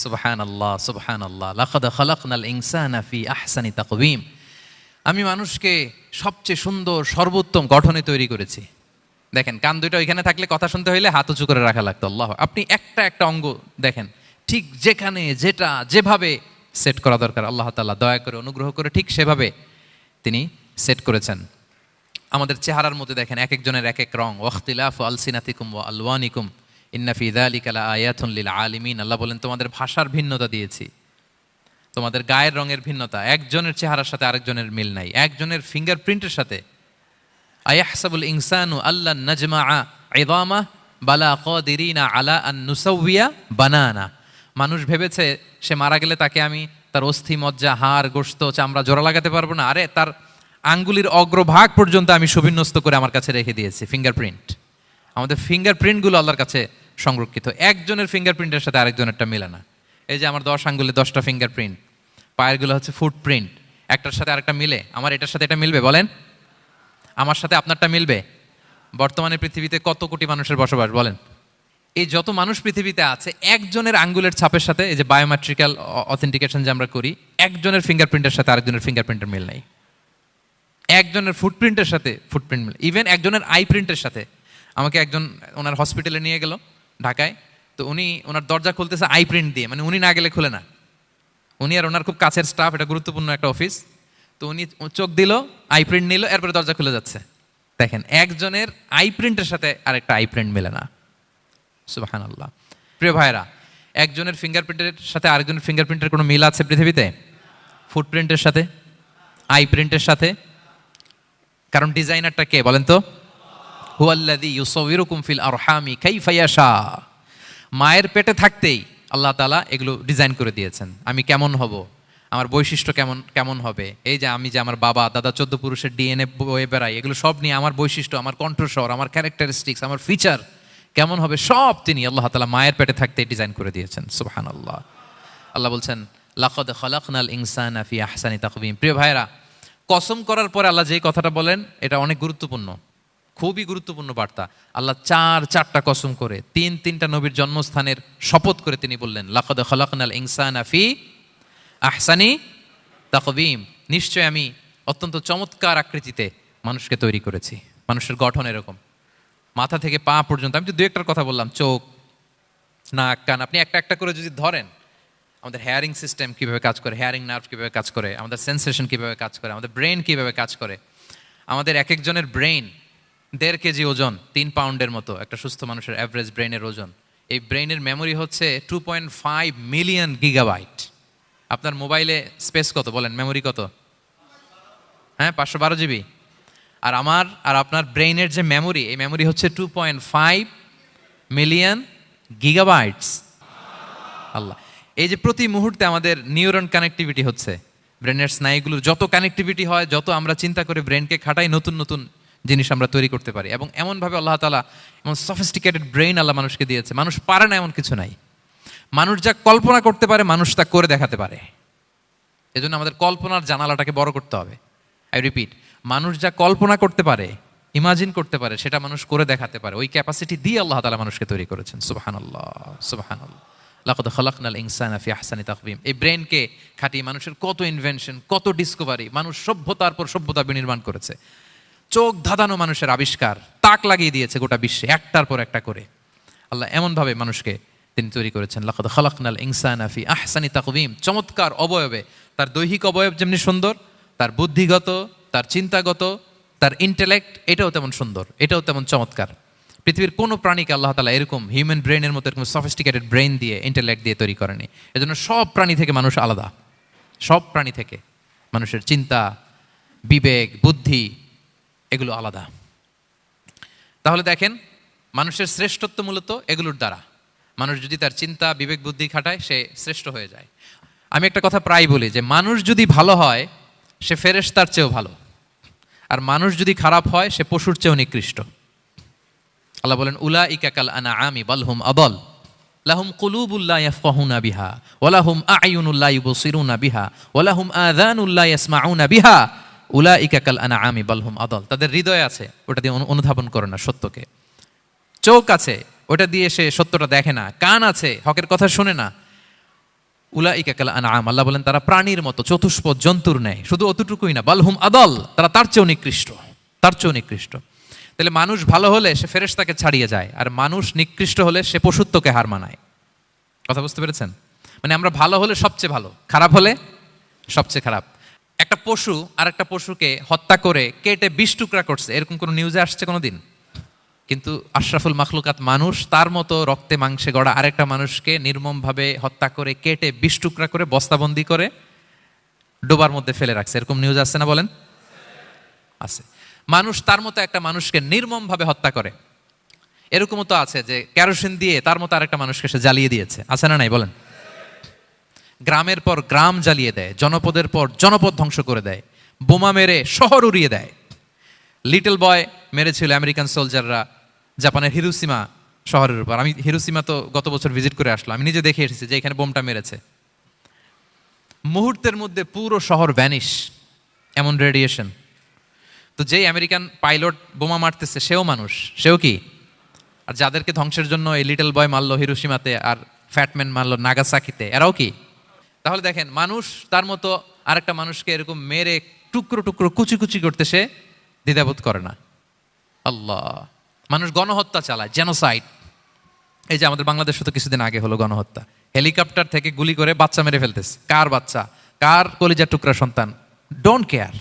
সুবহানাল্লাহ, সুবহানাল্লাহ। লাকাদ খালাকনাল ইনসানা ফি আহসানি তাকওয়িম। আমি মানুষকে সবচেয়ে সুন্দর সর্বোত্তম গঠনে তৈরি করেছি। দেখেন, কান দুইটা ওইখানে থাকলে কথা শুনতে হইলে হাত উঁচু করে রাখা লাগতো। আল্লাহ, আপনি একটা একটা অঙ্গ দেখেন, ঠিক যেখানে যেটা যেভাবে সেট করা দরকার, আল্লাহ তাআলা দয়া করে অনুগ্রহ করে ঠিক সেভাবে তিনি সেট করেছেন। আমাদের চেহারার মধ্যে দেখেন, এক একজনের এক এক রং। ওয়াখতিলাফু আলসিনাতিকুম ওয়া আলওয়ানিকুম ইন্না ফি যালিকা লাআয়াতুন লিল আলিমিন। আল্লাহ বলেন, তোমাদের ভাষার ভিন্নতা দিয়েছি, তোমাদের গায়ের রঙের ভিন্নতা, একজনের চেহারার সাথে আরেকজনের মিল নাই, একজনের ফিঙ্গারপ্রিন্টের সাথে। আয়াহসাবুল ইনসানু আল্লা নাজমাআ ইযামা বালা কাদিরিনা আলা আন নুসাউইয়া বানানা। মানুষ ভেবেছে সে মারা গেলে তাকে আমি তার অস্থি মজ্জা, হাড়, গোশত, চামড়া জোড়া লাগাতে পারবো না। আরে তার আঙ্গুলির অগ্রভাগ পর্যন্ত আমি সুবিন্যস্ত করে আমার কাছে রেখে দিয়েছি। ফিঙ্গারপ্রিন্ট, আমাদের ফিঙ্গারপ্রিন্টগুলো আল্লাহর কাছে সংরক্ষিত। একজনের ফিঙ্গারপ্রিন্টের সাথে আরেকজনেরটা মিলে না। এই যে আমার 10 আঙ্গুলে 10টা ফিঙ্গারপ্রিন্ট, পায়েরগুলো হচ্ছে ফুটপ্রিন্ট, একটার সাথে আরেকটা মিলে। আমার এটার সাথে এটা মিলবে বলেন? আমার সাথে আপনারটা মিলবে? বর্তমানে পৃথিবীতে কত কোটি মানুষের বসবাস বলেন? এই যত মানুষ পৃথিবীতে আছে, একজনের আঙ্গুলের ছাপের সাথে, এই যে বায়োমেট্রিক্যাল অথেন্টিকেশন যে আমরা করি, একজনের ফিঙ্গারপ্রিন্টের সাথে আরেকজনের ফিঙ্গারপ্রিন্টের মিল নাই। একজনের ফুটপ্রিন্টের সাথে ফুটপ্রিন্ট মিল, ইভেন একজনের আই প্রিন্টের সাথে। আমাকে একজন ওনার হসপিটালে নিয়ে গেল ঢাকায়, তো উনি ওনার দরজা খুলতেছে আই প্রিন্ট দিয়ে, মানে উনি না গেলে খুলে না। উনি আর ওনার খুব কাছের স্টাফ, এটা গুরুত্বপূর্ণ একটা অফিস, তো উনি চোখ দিল, আই প্রিন্ট নিল, এরপরে দরজা খুলে যাচ্ছে। দেখেন, একজনের আই প্রিন্টের সাথে আরেকটা আই প্রিন্ট মেলে না। সুবহানাল্লাহ। প্রিয় ভাইরা, একজনের ফিঙ্গারপ্রিন্টের সাথে আরেকজনের ফিঙ্গারপ্রিন্টের কোনো মিল আছে পৃথিবীতে? ফুটপ্রিন্টের সাথে, আই প্রিন্টের সাথে? কারণ ডিজাইনারটা কে বলেন তো? হুয়াল্লাযী ইউসাউবিরুকুম ফিল আরহামি কাইফা ইয়াশা। মায়ের পেটে থাকতেই আল্লাহ তাআলা এগুলো ডিজাইন করে দিয়েছেন। আমি কেমন হব, আমার বৈশিষ্ট্য কেমন কেমন হবে, এই যে আমি যে আমার বাবা দাদা 14 পুরুষের ডিএনএ বয়ে বেড়াই, এগুলো সব নিয়ে আমার বৈশিষ্ট্য, আমার কণ্ঠস্বর, আমার ক্যারেক্টারিস্টিক্স, আমার ফিচার কেমন হবে, সব তিনি আল্লাহ তাআলা মায়ের পেটে থাকতেই ডিজাইন করে দিয়েছেন। সুবহানাল্লাহ। আল্লাহ বলছেন, লাকাদ খালাকনাল ইনসানা ফি আহসানি তাকওয়িম। প্রিয় ভাইরা, কসম করার পরে আল্লাহ যে কথাটা বলেন, এটা অনেক গুরুত্বপূর্ণ, খুবই গুরুত্বপূর্ণ বার্তা। আল্লাহ চারটা কসম করে, তিনটা নবীর জন্মস্থানের শপথ করে তিনি বললেন, লাকাদ খালাকনাল ইনসানা ফি আহসানি তাকওয়িম। নিশ্চয় আমি অত্যন্ত চমৎকার আকৃতিতে মানুষকে তৈরি করেছি। মানুষের গঠন এরকম, মাথা থেকে পা পর্যন্ত। আমি তো দু একটার কথা বললাম, চোখ, নাক, কান, আপনি একটা একটা করে যদি ধরেন, আমাদের হেয়ারিং সিস্টেম কিভাবে কাজ করে, হেয়ারিং নার্ভ কিভাবে কাজ করে, আমাদের সেন্সেশন কিভাবে কাজ করে, আমাদের ব্রেন কিভাবে কাজ করে। আমাদের এক একজনের ব্রেন 1.5 কেজি ওজন, 3 পাউন্ডের মতো একটা সুস্থ মানুষের অ্যাভারেজ ব্রেনের ওজন। এই ব্রেনের মেমোরি হচ্ছে 2.5 মিলিয়ন গিগাবাইট। আপনার মোবাইলে স্পেস কত বলেন, মেমোরি কত? হ্যাঁ, 512 জিবি। আর আমার আর আপনার ব্রেইনের যে মেমোরি, এই মেমোরি হচ্ছে 2.5 মিলিয়ন গিগাবাইটস। আল্লাহ, এই যে প্রতি মুহূর্তে আমাদের নিউরন কানেক্টিভিটি হচ্ছে, ব্রেনের স্নায়ুগুলোর যত কানেক্টিভিটি হয়, যত আমরা চিন্তা করে ব্রেনকে খাটাই, নতুন নতুন জিনিস আমরা তৈরি করতে পারি। এবং এমনভাবে আল্লাহ তাআলা এমন সফিস্টিকেটেড ব্রেইন আল্লাহ মানুষকে দিয়েছে, মানুষ পারে না এমন কিছু নাই। মানুষ যা কল্পনা করতে পারে মানুষ তা করে দেখাতে পারে। এজন্য আমাদের কল্পনার জানালাটাকে বড় করতে হবে। আই রিপিট, মানুষ যা কল্পনা করতে পারে, ইমাজিন করতে পারে, সেটা মানুষ করে দেখাতে পারে। ওই ক্যাপাসিটি দিয়ে আল্লাহ তাআলা মানুষকে তৈরি করেছেন। সুবহানাল্লাহ, সুবহানাল্লাহ। লাকাদ খালাকনাল ইনসানা ফি আহসানি তাকওয়িম। এই ব্রেনকে খাটিয়ে মানুষের কত ইনভেনশন, কত ডিসকভারি, মানুষ সভ্যতার পর সভ্যতা বিনির্মাণ করেছে। চোখ ধাঁধানো মানুষের আবিষ্কার, তাক লাগিয়ে দিয়েছে গোটা বিশ্বে একটার পর একটা করে। আল্লাহ এমনভাবে মানুষকে তিনি তৈরি করেছেন। লাকাদ খালাকনাল ইনসানা ফি আহসানি তাকওয়িম। চমৎকার অবয়বে, তার দৈহিক অবয়ব যেমনি সুন্দর, তার বুদ্ধিগত, তার চিন্তাগত, তার ইন্টেলেক্ট, এটাও তেমন সুন্দর, এটাও তেমন চমৎকার। পৃথিবীর কোনো প্রাণীকে আল্লাহ তাআলা এরকম হিউম্যান ব্রেনের মতো এরকম সফিস্টিকেটেড ব্রেন দিয়ে, ইন্টেলেক্ট দিয়ে তৈরি করেনি। এজন্য সব প্রাণী থেকে মানুষ আলাদা। সব প্রাণী থেকে মানুষের চিন্তা, বিবেক, বুদ্ধি এগুলো আলাদা। তাহলে দেখেন, মানুষের শ্রেষ্ঠত্ব মূলত এগুলোর দ্বারা। মানুষ যদি তার চিন্তা, বিবেক, বুদ্ধি খাটায়, সে শ্রেষ্ঠ হয়ে যায়। আমি একটা কথা প্রায় বলি যে মানুষ যদি ভালো হয় সে ফেরেশতার চেয়েও ভালো, আর মানুষ যদি খারাপ হয় সে পশুর চেয়েও নিকৃষ্ট। আল্লাহ বলেন, উলাইকা কাল আনআমি বাল হুম আদাল লাহুম কুলুবুল লা ইয়াফকাহুনা বিহা ওয়া লাহুম আ'য়ুনুল লা ইউবসিরুনা বিহা ওয়া লাহুম আযানুল লা ইয়াসমাউনা বিহা উলাইকা কাল আনআমি বাল হুম আদাল। তাদের হৃদয় আছে, ওটা দিয়ে অনুধাবন করে না সত্যকে। চোখ আছে, ওটা দিয়ে সে সত্যটা দেখে না। কান আছে, হকের কথা শোনে না। উলাইকা কাল আনআম, আল্লাহ বলেন তারা প্রাণীর মতো, চতুষ্পদ জন্তুর ন্যায়। শুধু অতটুকুই না, বাল হুম আদাল, তারা তার চেয়েও নিকৃষ্ট, তার চেয়েও নিকৃষ্ট। তাহলে মানুষ ভালো হলে সে ফেরেশতাকে ছাড়িয়ে যায়, আর মানুষ নিকৃষ্ট হলে সে পশুত্বকে হার মানায়। কথা বুঝতে পেরেছেন? মানে আমরা ভালো হলে সবচেয়ে ভালো, খারাপ হলে সবচেয়ে খারাপ। একটা পশু আর একটা পশুকে হত্যা করে কেটে 20 টুকরা করছে, এরকম কোনো নিউজে আসছে কোনোদিন? কিন্তু আশরাফুল মাখলুকাত মানুষ, তার মতো রক্তে মাংসে গড়া আরেকটা মানুষকে নির্মমভাবে হত্যা করে কেটে 20 টুকরা করে বস্তাবন্দি করে ডোবার মধ্যে ফেলে রাখছে। এরকম নিউজ আসছে না বলেন? আছে। মানুষ তার মতো একটা মানুষকে নির্মমভাবে হত্যা করে। এরকমও তো আছে যে কেরোসিন দিয়ে তার মতো আরেকটা মানুষকে সে জ্বালিয়ে দিয়েছে। আছে না নাই বলেন? গ্রামের পর গ্রাম জ্বালিয়ে দেয়, জনপদের পর জনপদ ধ্বংস করে দেয়, বোমা মেরে শহর উড়িয়ে দেয়। লিটল বয় মেরেছিল আমেরিকান সোলজাররা জাপানের হিরোশিমা শহরের উপর। আমি হিরোশিমা তো গত বছর ভিজিট করে আসলাম, আমি নিজে দেখে এসেছি যে এখানে বোমটা মেরেছে। মুহূর্তের মধ্যে পুরো শহর ভ্যানিশ, এমন রেডিয়েশন। তো যেই আমেরিকান পাইলট বোমা মারতেছে সেও মানুষ, সেও কি? আর যাদেরকে ধ্বংসের জন্য এই লিটল বয় মারলো হিরোশিমাতে আর ফ্যাটম্যান মারলো নাগাসাকিতে, এরাও কি? তাহলে দেখেন, মানুষ তার মতো আরেকটা মানুষকে এরকম মেরে টুকরো টুকরো কুচি কুচি করতে সে দ্বিধাবোধ করে না। আল্লাহ, মানুষ গণহত্যা চালায়, জেনোসাইড। এই যে আমাদের বাংলাদেশে তো কিছুদিন আগে হলো গণহত্যা, হেলিকপ্টার থেকে গুলি করে বাচ্চা মেরে ফেলতেছে। কার বাচ্চা? কার কলিজার টুকরা সন্তান? Don't care.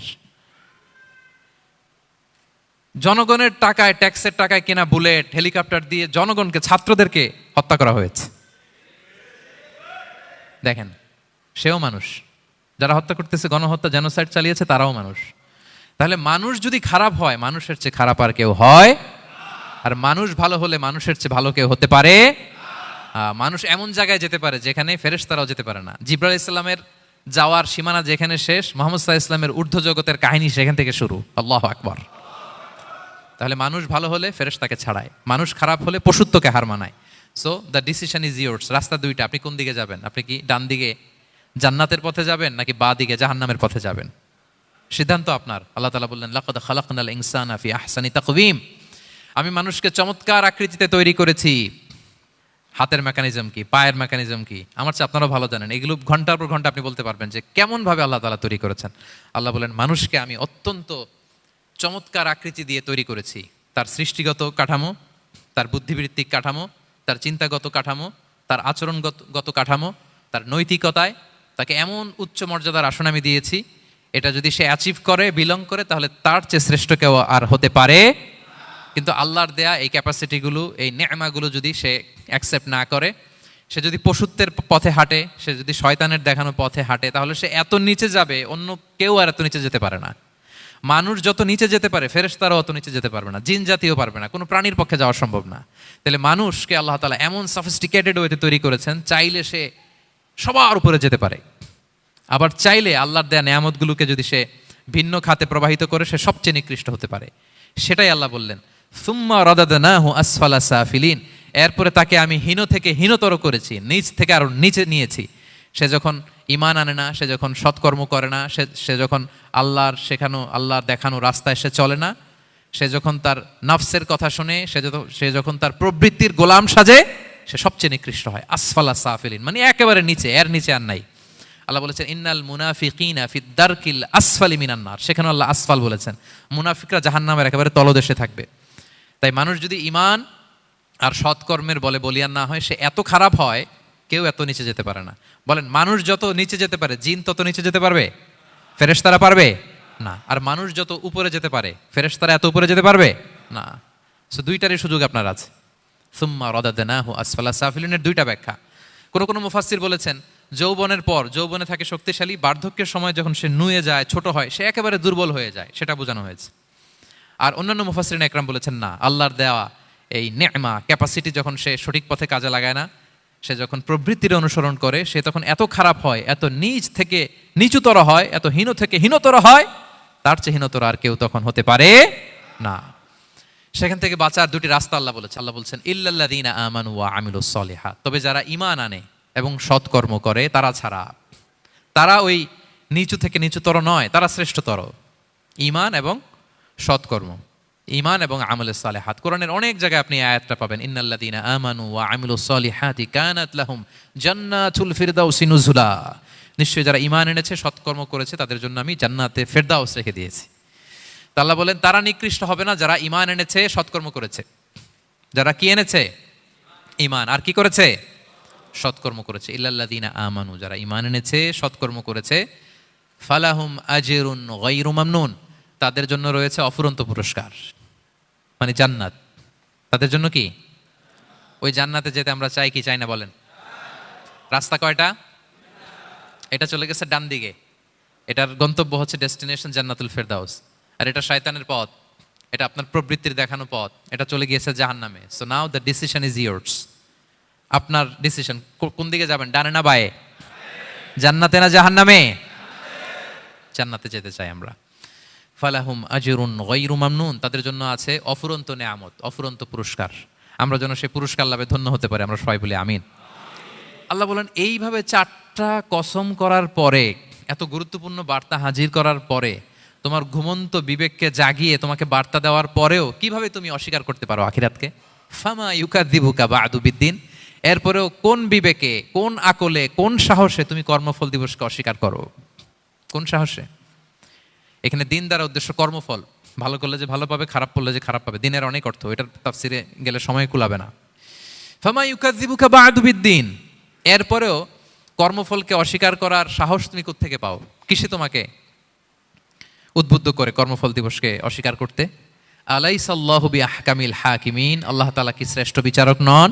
জনগণের টাকায়, ট্যাক্সের টাকায় কেনা বুলেট, হেলিকপ্টার দিয়ে জনগণকে, ছাত্রদেরকে হত্যা করা হয়েছে। দেখেন, সেও মানুষ। যারা হত্যা করতেছে, গণহত্যা, জেনোসাইড চালিয়েছে, তারাও মানুষ। তাহলে মানুষ যদি খারাপ হয়, মানুষের চেয়ে খারাপ আর কেউ হয়? আর মানুষ ভালো হলে মানুষের চেয়ে ভালো কেউ হতে পারে? মানুষ এমন জায়গায় যেতে পারে যেখানে ফেরেশতারাও যেতে পারে না। জিবরাইল ইসলামের যাওয়ার সীমানা যেখানে শেষ, মুহাম্মদ সাল্লাল্লাহু আলাইহি ওয়াসাল্লামের ঊর্ধ্ব জগতের কাহিনী সেখান থেকে শুরু। আল্লাহু আকবার। তাহলে মানুষ ভালো হলে ফেরেশতাকে ছাড়ায়, মানুষ খারাপ হলে পশুত্বকে হার মানায়। So the decision is yours. রাস্তা দুইটা, আপনি কোন দিকে যাবেন? আপনি কি ডান দিকে জান্নাতের পথে যাবেন নাকি বাঁ দিকে জাহান্নামের পথে যাবেন? সিদ্ধান্ত আপনার। আল্লাহ তাআলা বললেন, লাকাদ খালাকনাল ইনসানা ফি আহসানি তাকওয়িম। আমি মানুষকে চমৎকার আকৃতিতে তৈরি করেছি। হাতের মেকানিজম কি, পায়ের মেকানিজম কি, আমার চেয়ে আপনারা ভালো জানেন। এগুলো ঘন্টার পর ঘন্টা আপনি বলতে পারবেন যে কেমন ভাবে আল্লাহ তাআলা তৈরি করেছেন। আল্লাহ বলেন, মানুষকে আমি অত্যন্ত চমৎকার আকৃতি দিয়ে তৈরি করেছি। তার সৃষ্টিগত কাঠামো, তার বুদ্ধিবৃত্তিক কাঠামো, তার চিন্তাগত কাঠামো, তার আচরণগত কাঠামো, তার নৈতিকতায় তাকে এমন উচ্চ মর্যাদার আসন আমি দিয়েছি, এটা যদি সে অ্যাচিভ করে, বিলং করে, তাহলে তার চেয়ে শ্রেষ্ঠ কেউ আর হতে পারে। কিন্তু আল্লাহর দেয়া এই ক্যাপাসিটিগুলো, এই নেয়ামাগুলো যদি সে অ্যাকসেপ্ট না করে, সে যদি পশুত্বের পথে হাঁটে, সে যদি শয়তানের দেখানো পথে হাঁটে, তাহলে সে এত নিচে যাবে, অন্য কেউ আর এত নিচে যেতে পারে না। মানুষ যত নিচে যেতে পারে, ফেরেশতারাও অত নিচে যেতে পারবে না, জিন জাতিও পারবে না, কোনো প্রাণীর পক্ষে যাওয়া সম্ভব না। তাহলে মানুষকে আল্লাহ তাআলা এমন সফিস্টিকেটেড ওয়েতে তৈরি করেছেন, চাইলে সে সবার উপরে যেতে পারে। আবার চাইলে আল্লাহর দেয়া নেয়ামতগুলোকে যদি সে ভিন্ন খাতে প্রবাহিত করে সে সবচেয়ে নিকৃষ্ট হতে পারে। সেটাই আল্লাহ বললেন, সুম্মা রাদাদনাহু আসফালা সাফিলিন, এরপরে তাকে আমি হীন থেকে হীনতর করেছি, নিচ থেকে আরো নিচে নিয়েছি। সে যখন ঈমান আনে না, সে যখন সৎকর্ম করে না, সে যখন আল্লাহর শেখানো আল্লাহর দেখানো রাস্তায় সে চলে না, সে যখন তার নফসের কথা শুনে, সে যখন তার প্রবৃত্তির গোলাম সাজে, সে সবচেয়ে নিকৃষ্ট হয়। আসফালা সাফিলিন মানে একেবারে নিচে, এর নিচে আর নাই। আল্লাহ বলেছেন ইন্নাল মুনাফিকিনা ফিদ দারকিল আসফালি মিনান নার, সেখানে আল্লাহ আসফাল বলেছেন। মুনাফিকরা জাহান্নামের একেবারে তলদেশে থাকবে। তাই মানুষ যদি ঈমান আর সৎকর্মের বলে বলিয়ান না হয়, সে এত খারাপ হয় কেউ এত নিচে যেতে পারে না। বলেন, মানুষ যত নিচে যেতে পারে জিন তত নিচে যেতে পারবে? ফেরেশতারা পারবে না। আর মানুষ যত উপরে যেতে পারে ফেরেশতারা এত উপরে যেতে পারবে না। সো দুইটারই সুযোগ আপনার আছে। সুম্মা রাদাদনাহু আসফালা সাফিলিনের দুইটা ব্যাখ্যা। কোনো মুফাসসির বলেছেন যৌবনের পর, যৌবনে থাকে শক্তিশালী, বার্ধক্যের সময় যখন সে নুয়ে যায়, ছোট হয়, সে একেবারে দুর্বল হয়ে যায়, সেটা বোঝানো হয়েছে। আর অন্যান্য মুফাসসিরিন একরাম বলেছেন না, আল্লাহর দেওয়া এই নে'মা ক্যাপাসিটি যখন সে সঠিক পথে কাজে লাগায় না, সে যখন প্রবৃত্তির অনুসরণ করে, সে তখন এত খারাপ হয়, এত নিচ থেকে নিচুতর হয়, এত হীন থেকে হীনতর হয়, তার চেয়ে হীনতর আর কেউ তখন হতে পারে না। সেখান থেকে বাঁচার দুটি রাস্তা আল্লাহ বলেছেন। আল্লাহ বলছেন ইল্লাল্লাযীনা আমানু ওয়া আমিলুস সলিহাত, তবে যারা ঈমান আনে এবং সৎকর্ম করে তারা ছাড়া। তারা ওই নিচু থেকে নিচুতর নয়, তারা শ্রেষ্ঠতর। ঈমান এবং সৎকর্ম, ঈমান এবং আমলে সালেহাত। কোরআনের অনেক জায়গায় আপনি আয়াতটা পাবেন, ইন্নাল্লাযীনা আমানু ওয়া আমিলুস সলিহাতি কানাত লাহুম জান্নাতুল ফিরদাউসি নুজুলা, নিশ্চয়ই যারা ঈমান এনেছে সৎকর্ম করেছে তাদের জন্য আমি জান্নাতে ফেরদাউস রেখে দিয়েছি। তো আল্লাহ বলেন তারা নিকৃষ্ট হবে না যারা ঈমান এনেছে সৎকর্ম করেছে। যারা কি এনেছে? ঈমান। আর কি করেছে? সৎকর্ম করেছে। ইল্লাল্লাযীনা আমানু, যারা ঈমান এনেছে সৎকর্ম করেছে, ফালাহুম আজরুন গায়রু মামনুন, তাদের জন্য রয়েছে অফুরন্ত পুরস্কার, মানে জান্নাত। তাদের জন্য কি? ওই জান্নাতে যেতে আমরা চাই কি চাই না বলেন? রাস্তা কয়টা? এটা চলে গেছে ডান দিকে, এটার গন্তব্য হচ্ছে ডেস্টিনেশন জান্নাতুল ফেরদাউস। আর এটা শয়তানের পথ, এটা আপনার প্রবৃত্তির দেখানো পথ, এটা চলে গিয়েছে জাহান্নামে। So now the decision is years. আপনার ডিসিশন, কোন দিকে যাবেন, ডানে না বায়ে? জান্নাতে না জাহান্নামে? জান্নাতে যেতে চাই আমরা। ফালাহুম আজরুন গায়রু মামনুন, তাদের জন্য আছে অফুরন্ত নেয়ামত, অফুরন্ত পুরস্কার। আমরা যেন সেই পুরস্কার লাভে ধন্য হতে পারি, আমরা সবাই বলি আমিন। আল্লাহ বলেন এইভাবে চারটা কসম করার পরে, এত গুরুত্বপূর্ণ বার্তা হাজির করার পরে, তোমার ঘুমন্ত বিবেককে জাগিয়ে তোমাকে বার্তা দেওয়ার পরেও কিভাবে তুমি অস্বীকার করতে পারো আখিরাতকে? ফামা ইউকাযযিবুকা বা'দু বিদ্দিন, এরপরেও কোন বিবেকে, কোন আকলে, কোন সাহসে তুমি কর্মফল দিবসকে অস্বীকার করো? কোন সাহসে? এখানে দিন দ্বারা উদ্দেশ্য কর্মফল। ভালো করলে যে ভালো পাবে, খারাপ করলে যে খারাপ পাবে। দিনের অনেক অর্থ, এটার তাফসিরে গেলে সময় কুলাবে না। ফামা ইউকাযযিবুকা বা'দু বিদ্দিন, এরপরেও কর্মফলকে অস্বীকার করার সাহস তুমি কোত্থেকে পাও? কিসে তোমাকে উদ্বুদ্ধ করে কর্মফল দিবসকে অস্বীকার করতে? আলাইসাল্লাহু বিআহকামিল হাকিমিন, আল্লাহ তাআলা কি শ্রেষ্ঠ বিচারক নন?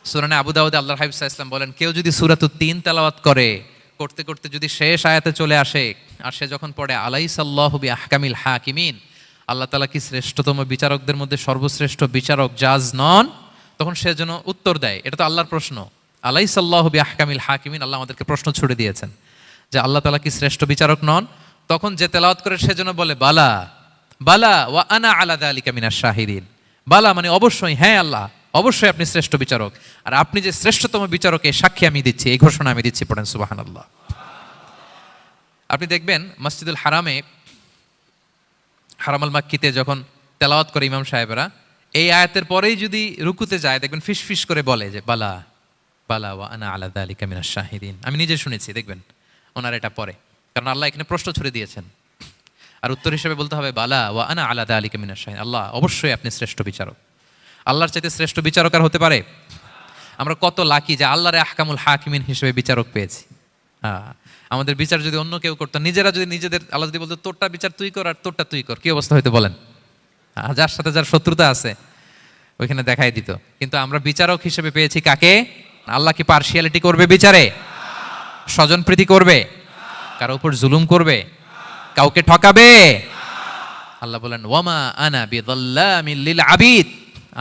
সূরা আবু দাউদে আল্লাহর হাবিব সাল্লাল্লাহু আলাইহি ওয়াসাল্লাম বলেন, কেউ যদি সূরাতুত তিন তেলাওয়াত করে, করতে করতে যদি শেষ আয়াতে চলে আসে, আর সে যখন পড়ে আলাইসাল্লাহু বিআহকামিল হাকিমিন, আল্লাহ তাআলা কি শ্রেষ্ঠতম বিচারকদের মধ্যে সর্বশ্রেষ্ঠ বিচারক জাজ নন, তখন সে যেন উত্তর দেয়, এটা তো আল্লাহর প্রশ্ন। আলাইসাল্লাহু বিআহকামিল হাকিমিন, আল্লাহ আমাদেরকে প্রশ্ন ছুড়ে দিয়েছেন যে আল্লাহ তাআলা কি শ্রেষ্ঠ বিচারক নন? তখন যে তেলাওয়াত করে সে যেন বলে বালা বালা ওয়া আনা আলা যালিকা মিনাশ শাহিদিন। বালা মানে অবশ্যই, হ্যাঁ আল্লাহ অবশ্যই আপনি শ্রেষ্ঠ বিচারক, আর আপনি যে শ্রেষ্ঠতম বিচারক এই সাক্ষী আমি দিচ্ছি, এই ঘোষণা আমি দিচ্ছি। পড়েন সুবহানাল্লাহ। আপনি দেখবেন মসজিদুল হারামে, হারামাল মাক্কিতে যখন তেলাওয়াত করে ইমাম সাহেবেরা, এই আয়াতের পরেই যদি রুকুতে যায় দেখবেন ফিসফিস করে বলে যে বালা বালা ওয়া আনা আলা যালিকা মিনাশ শাহিদিন। আমি নিজে শুনেছি, দেখবেন ওনার এটা পরে, কারণ আল্লাহ এখানে প্রশ্ন ছুড়ে দিয়েছেন। আর উত্তর হিসেবে বলতে হবে বালা ওয়া আনা আলা যালিকা মিনাশ শাহিদিন, আল্লাহ অবশ্যই আপনি শ্রেষ্ঠ বিচারক। আল্লাহর চাইতে শ্রেষ্ঠ বিচারক আর হতে পারে? আমরা কত লাকি যে আল্লাহর আহকামুল হাকিমিন হিসেবে বিচারক পেয়েছি। হ্যাঁ, আমাদের বিচার যদি অন্য কেউ করতো, নিজেরা যদি নিজেদের, আল্লাহ যদি বলতো তোরটা বিচার তুই কর আর তোরটা তুই কর, কি অবস্থা হইতো বলেন? যার সাথে যার শত্রুতা আছে ওইখানে দেখাই দিত। কিন্তু আমরা বিচারক হিসেবে পেয়েছি কাকে? আল্লাহ কি পার্সিয়ালিটি করবে বিচারে? স্বজনপ্রীতি করবে? কারো উপর জুলুম করবে? কাউকে ঠকাবে? আল্লাহ বলেন ওয়ামা আনা বিযাল্লামিল লিল আবিদ,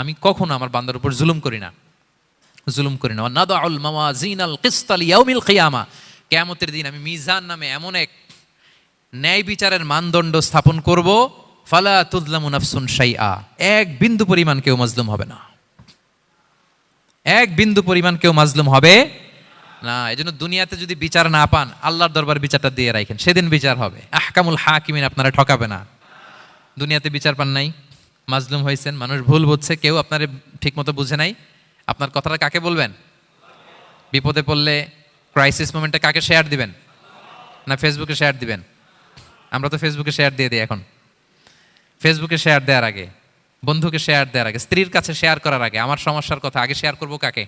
আমি কখনো আমার বান্দার উপর জুলুম করি না, জুলুম করি না। নাদাউল মাওয়াজিনাল কিসতা লিয়াউমিল কিয়ামা, কিয়ামতের দিন আমি মিজান নামে এমন এক ন্যায় বিচারের মানদণ্ড স্থাপন করব, ফালা তুযলামু নাফসুন শাইআ, এক বিন্দু পরিমাণ কেউ মাজলুম হবে না, এক বিন্দু পরিমাণ কেউ মাজলুম হবে না। এজন্য দুনিয়াতে যদি বিচার না পান, আল্লাহর দরবার বিচারটা দিয়ে রাখেন, সেদিন বিচার হবে। আহকামুল হাকিমিন আপনারা ঠকাবে না। দুনিয়াতে বিচার পান নাই, মাজলুম হয়েছেন, মানুষ ভুল বুঝছে, কেউ আপনারে ঠিকমতো বুঝে নাই, আপনার কথাটা কাকে বলবেন? বিপদে পড়লে ক্রাইসিস মোমেন্টে কাকে শেয়ার দিবেন? না ফেসবুকে শেয়ার দিবেন? আমরা তো ফেসবুকে শেয়ার দিয়ে দিই এখন। ফেসবুকে শেয়ার দেওয়ার আগে, বন্ধুকে শেয়ার দেওয়ার আগে, স্ত্রীর কাছে শেয়ার করার আগে আমার সমস্যার কথা আগে শেয়ার করব কাকে?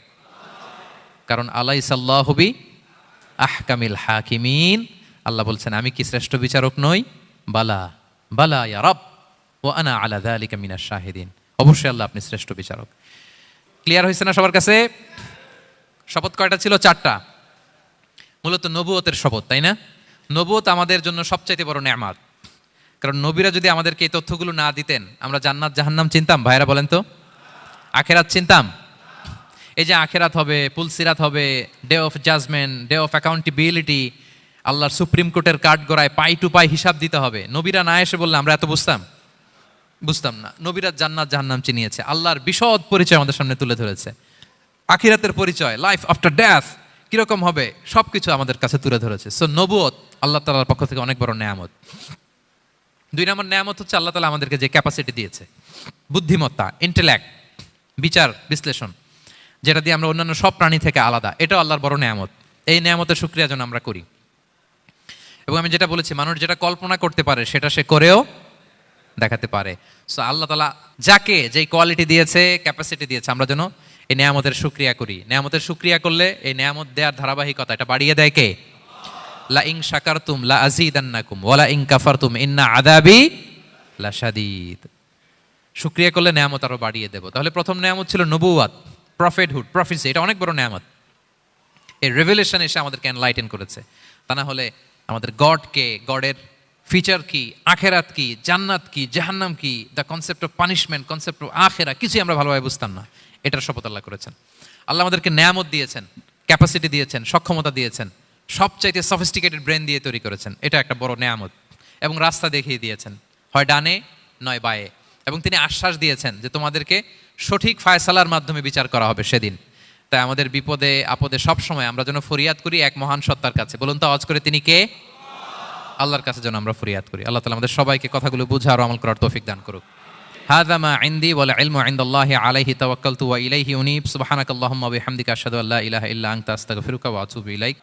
কারণ আলাইসাল্লাহু বি আহকামিল হাকিমিন, আল্লাহ বলছেন আমি কি শ্রেষ্ঠ বিচারক নই? বালা বালা ইয়া রব ওয়া আনা আলা যালিকা মিনাশ শাহিদিন, অবশ্যই আল্লাহ আপনি শ্রেষ্ঠ বিচারক। ক্লিয়ার হয়েছে না সবার কাছে? শপথ কয়টা ছিল? 4টা। মূলত নবুয়তের শপথ, তাই না? নবুয়ত আমাদের জন্য সবচাইতে বড় নেয়ামত। কারণ নবীরা যদি আমাদেরকে এই তথ্যগুলো না দিতেন, আমরা জান্নাত জাহান্নাম চিনতাম? ভাইরা বলেন তো, আখেরাত চিনতাম? এই যে আখেরাত হবে, পুলসিরাত হবে, day of judgement, day of accountability, আল্লাহর সুপ্রিম কোর্টের কাঠ গড়ায় পাই টু পাই হিসাব দিতে হবে, নবীরা না এসে বললে আমরা এত বুঝতাম না। নবীরা জান্নাত জাহান্নাম চিনিয়েছে, আল্লাহর বিশদ পরিচয় আমাদের সামনে তুলে ধরেছে, আখিরাতের পরিচয়, লাইফ আফটার ডেথ কিরকম হবে, সবকিছু আমাদের কাছে তুলে ধরেছে। সো নবুয়ত আল্লাহ তাআলার পক্ষ থেকে অনেক বড় নেয়ামত। 2 নম্বর নেয়ামত হচ্ছে আল্লাহ তাআলা আমাদেরকে যে ক্যাপাসিটি দিয়েছে, বুদ্ধিমত্তা, ইন্টেলেক্ট, বিচার বিশ্লেষণ, যেটা দিয়ে আমরা অন্যান্য সব প্রাণী থেকে আলাদা, এটাও আল্লাহর বড় নেয়ামত। এই নেয়ামতের শুকরিয়া যেন আমরা করি। এবং আমি যেটা বলেছি, মানুষ যেটা কল্পনা করতে পারে সেটা সে করেও দেখাতে পারে। সো আল্লাহ তাআলা যাকে যেই কোয়ালিটি দিয়েছে, ক্যাপাসিটি দিয়েছে, আমরা যেন এই নেয়ামতের শুকরিয়া করি। নেয়ামতের শুকরিয়া করলে এই নেয়ামত দেওয়ার ধারাবাহিকতা এটা বাড়িয়ে দেয় কে? লা ইন শাকারতুম লা আযীদান্নাকুম ওয়া লা ইন কাফারতুম ইন্না আযাবি লাশাদীদ। শুকরিয়া করলে নেয়ামত আরো বাড়িয়ে দেব। তাহলে প্রথম নেয়ামত ছিল নবুওয়াত, প্রফেটহুড, প্রফেসি, এটা অনেক বড় নেয়ামত। এই রেভেলেশন এসে আমাদেরকে এনলাইটেন করেছে। তা না হলে আমাদের গডকে, গডের ফিচার কি, আখেরাত কি, জান্নাত কি, জাহান্নাম কি, the concept of punishment, concept of আখেরা, কিছুই আমরা ভালোভাবে বুঝতাম না। এটার শপথ আল্লাহ করেছেন। আল্লাহ আমাদেরকে নেয়ামত দিয়েছেন, ক্যাপাসিটি দিয়েছেন, সক্ষমতা দিয়েছেন, সবচাইতে সফিস্টিকেটেড ব্রেন দিয়ে তৈরি করেছেন, এটা একটা বড় নেয়ামত। এবং রাস্তা দেখিয়ে দিয়েছেন, হয় ডানে নয় বায়ে। এবং তিনি আশ্বাস দিয়েছেন যে তোমাদেরকে সঠিক ফায়সালার মাধ্যমে বিচার করা হবে সেদিন। তাই আমাদের বিপদে আপদে সব সময় আমরা যেন ফরিয়াদ করি এক মহান সত্তার কাছে। বলুন তো আওয়াজ করে, তিনি কে? আল্লাহর কাছে যেন আমরা ফরিয়াদ করি। আল্লাহ তাআলা আমাদের সবাইকে কথাগুলো বুঝা আর আমল করার তৌফিক দান করুক। হাযা মা ইনদি ওয়াল ইলমু ইনদাল্লাহি আলাইহি তাওয়াক্কালতু ওয়া ইলাইহি উনীব। সুবহানাকাল্লাহুম্মা ওয়া বিহামদিকা আশহাদু আল্লা ইলাহা ইল্লা আনতা আস্তাগফিরুকা ওয়া আতুবু ইলাইক।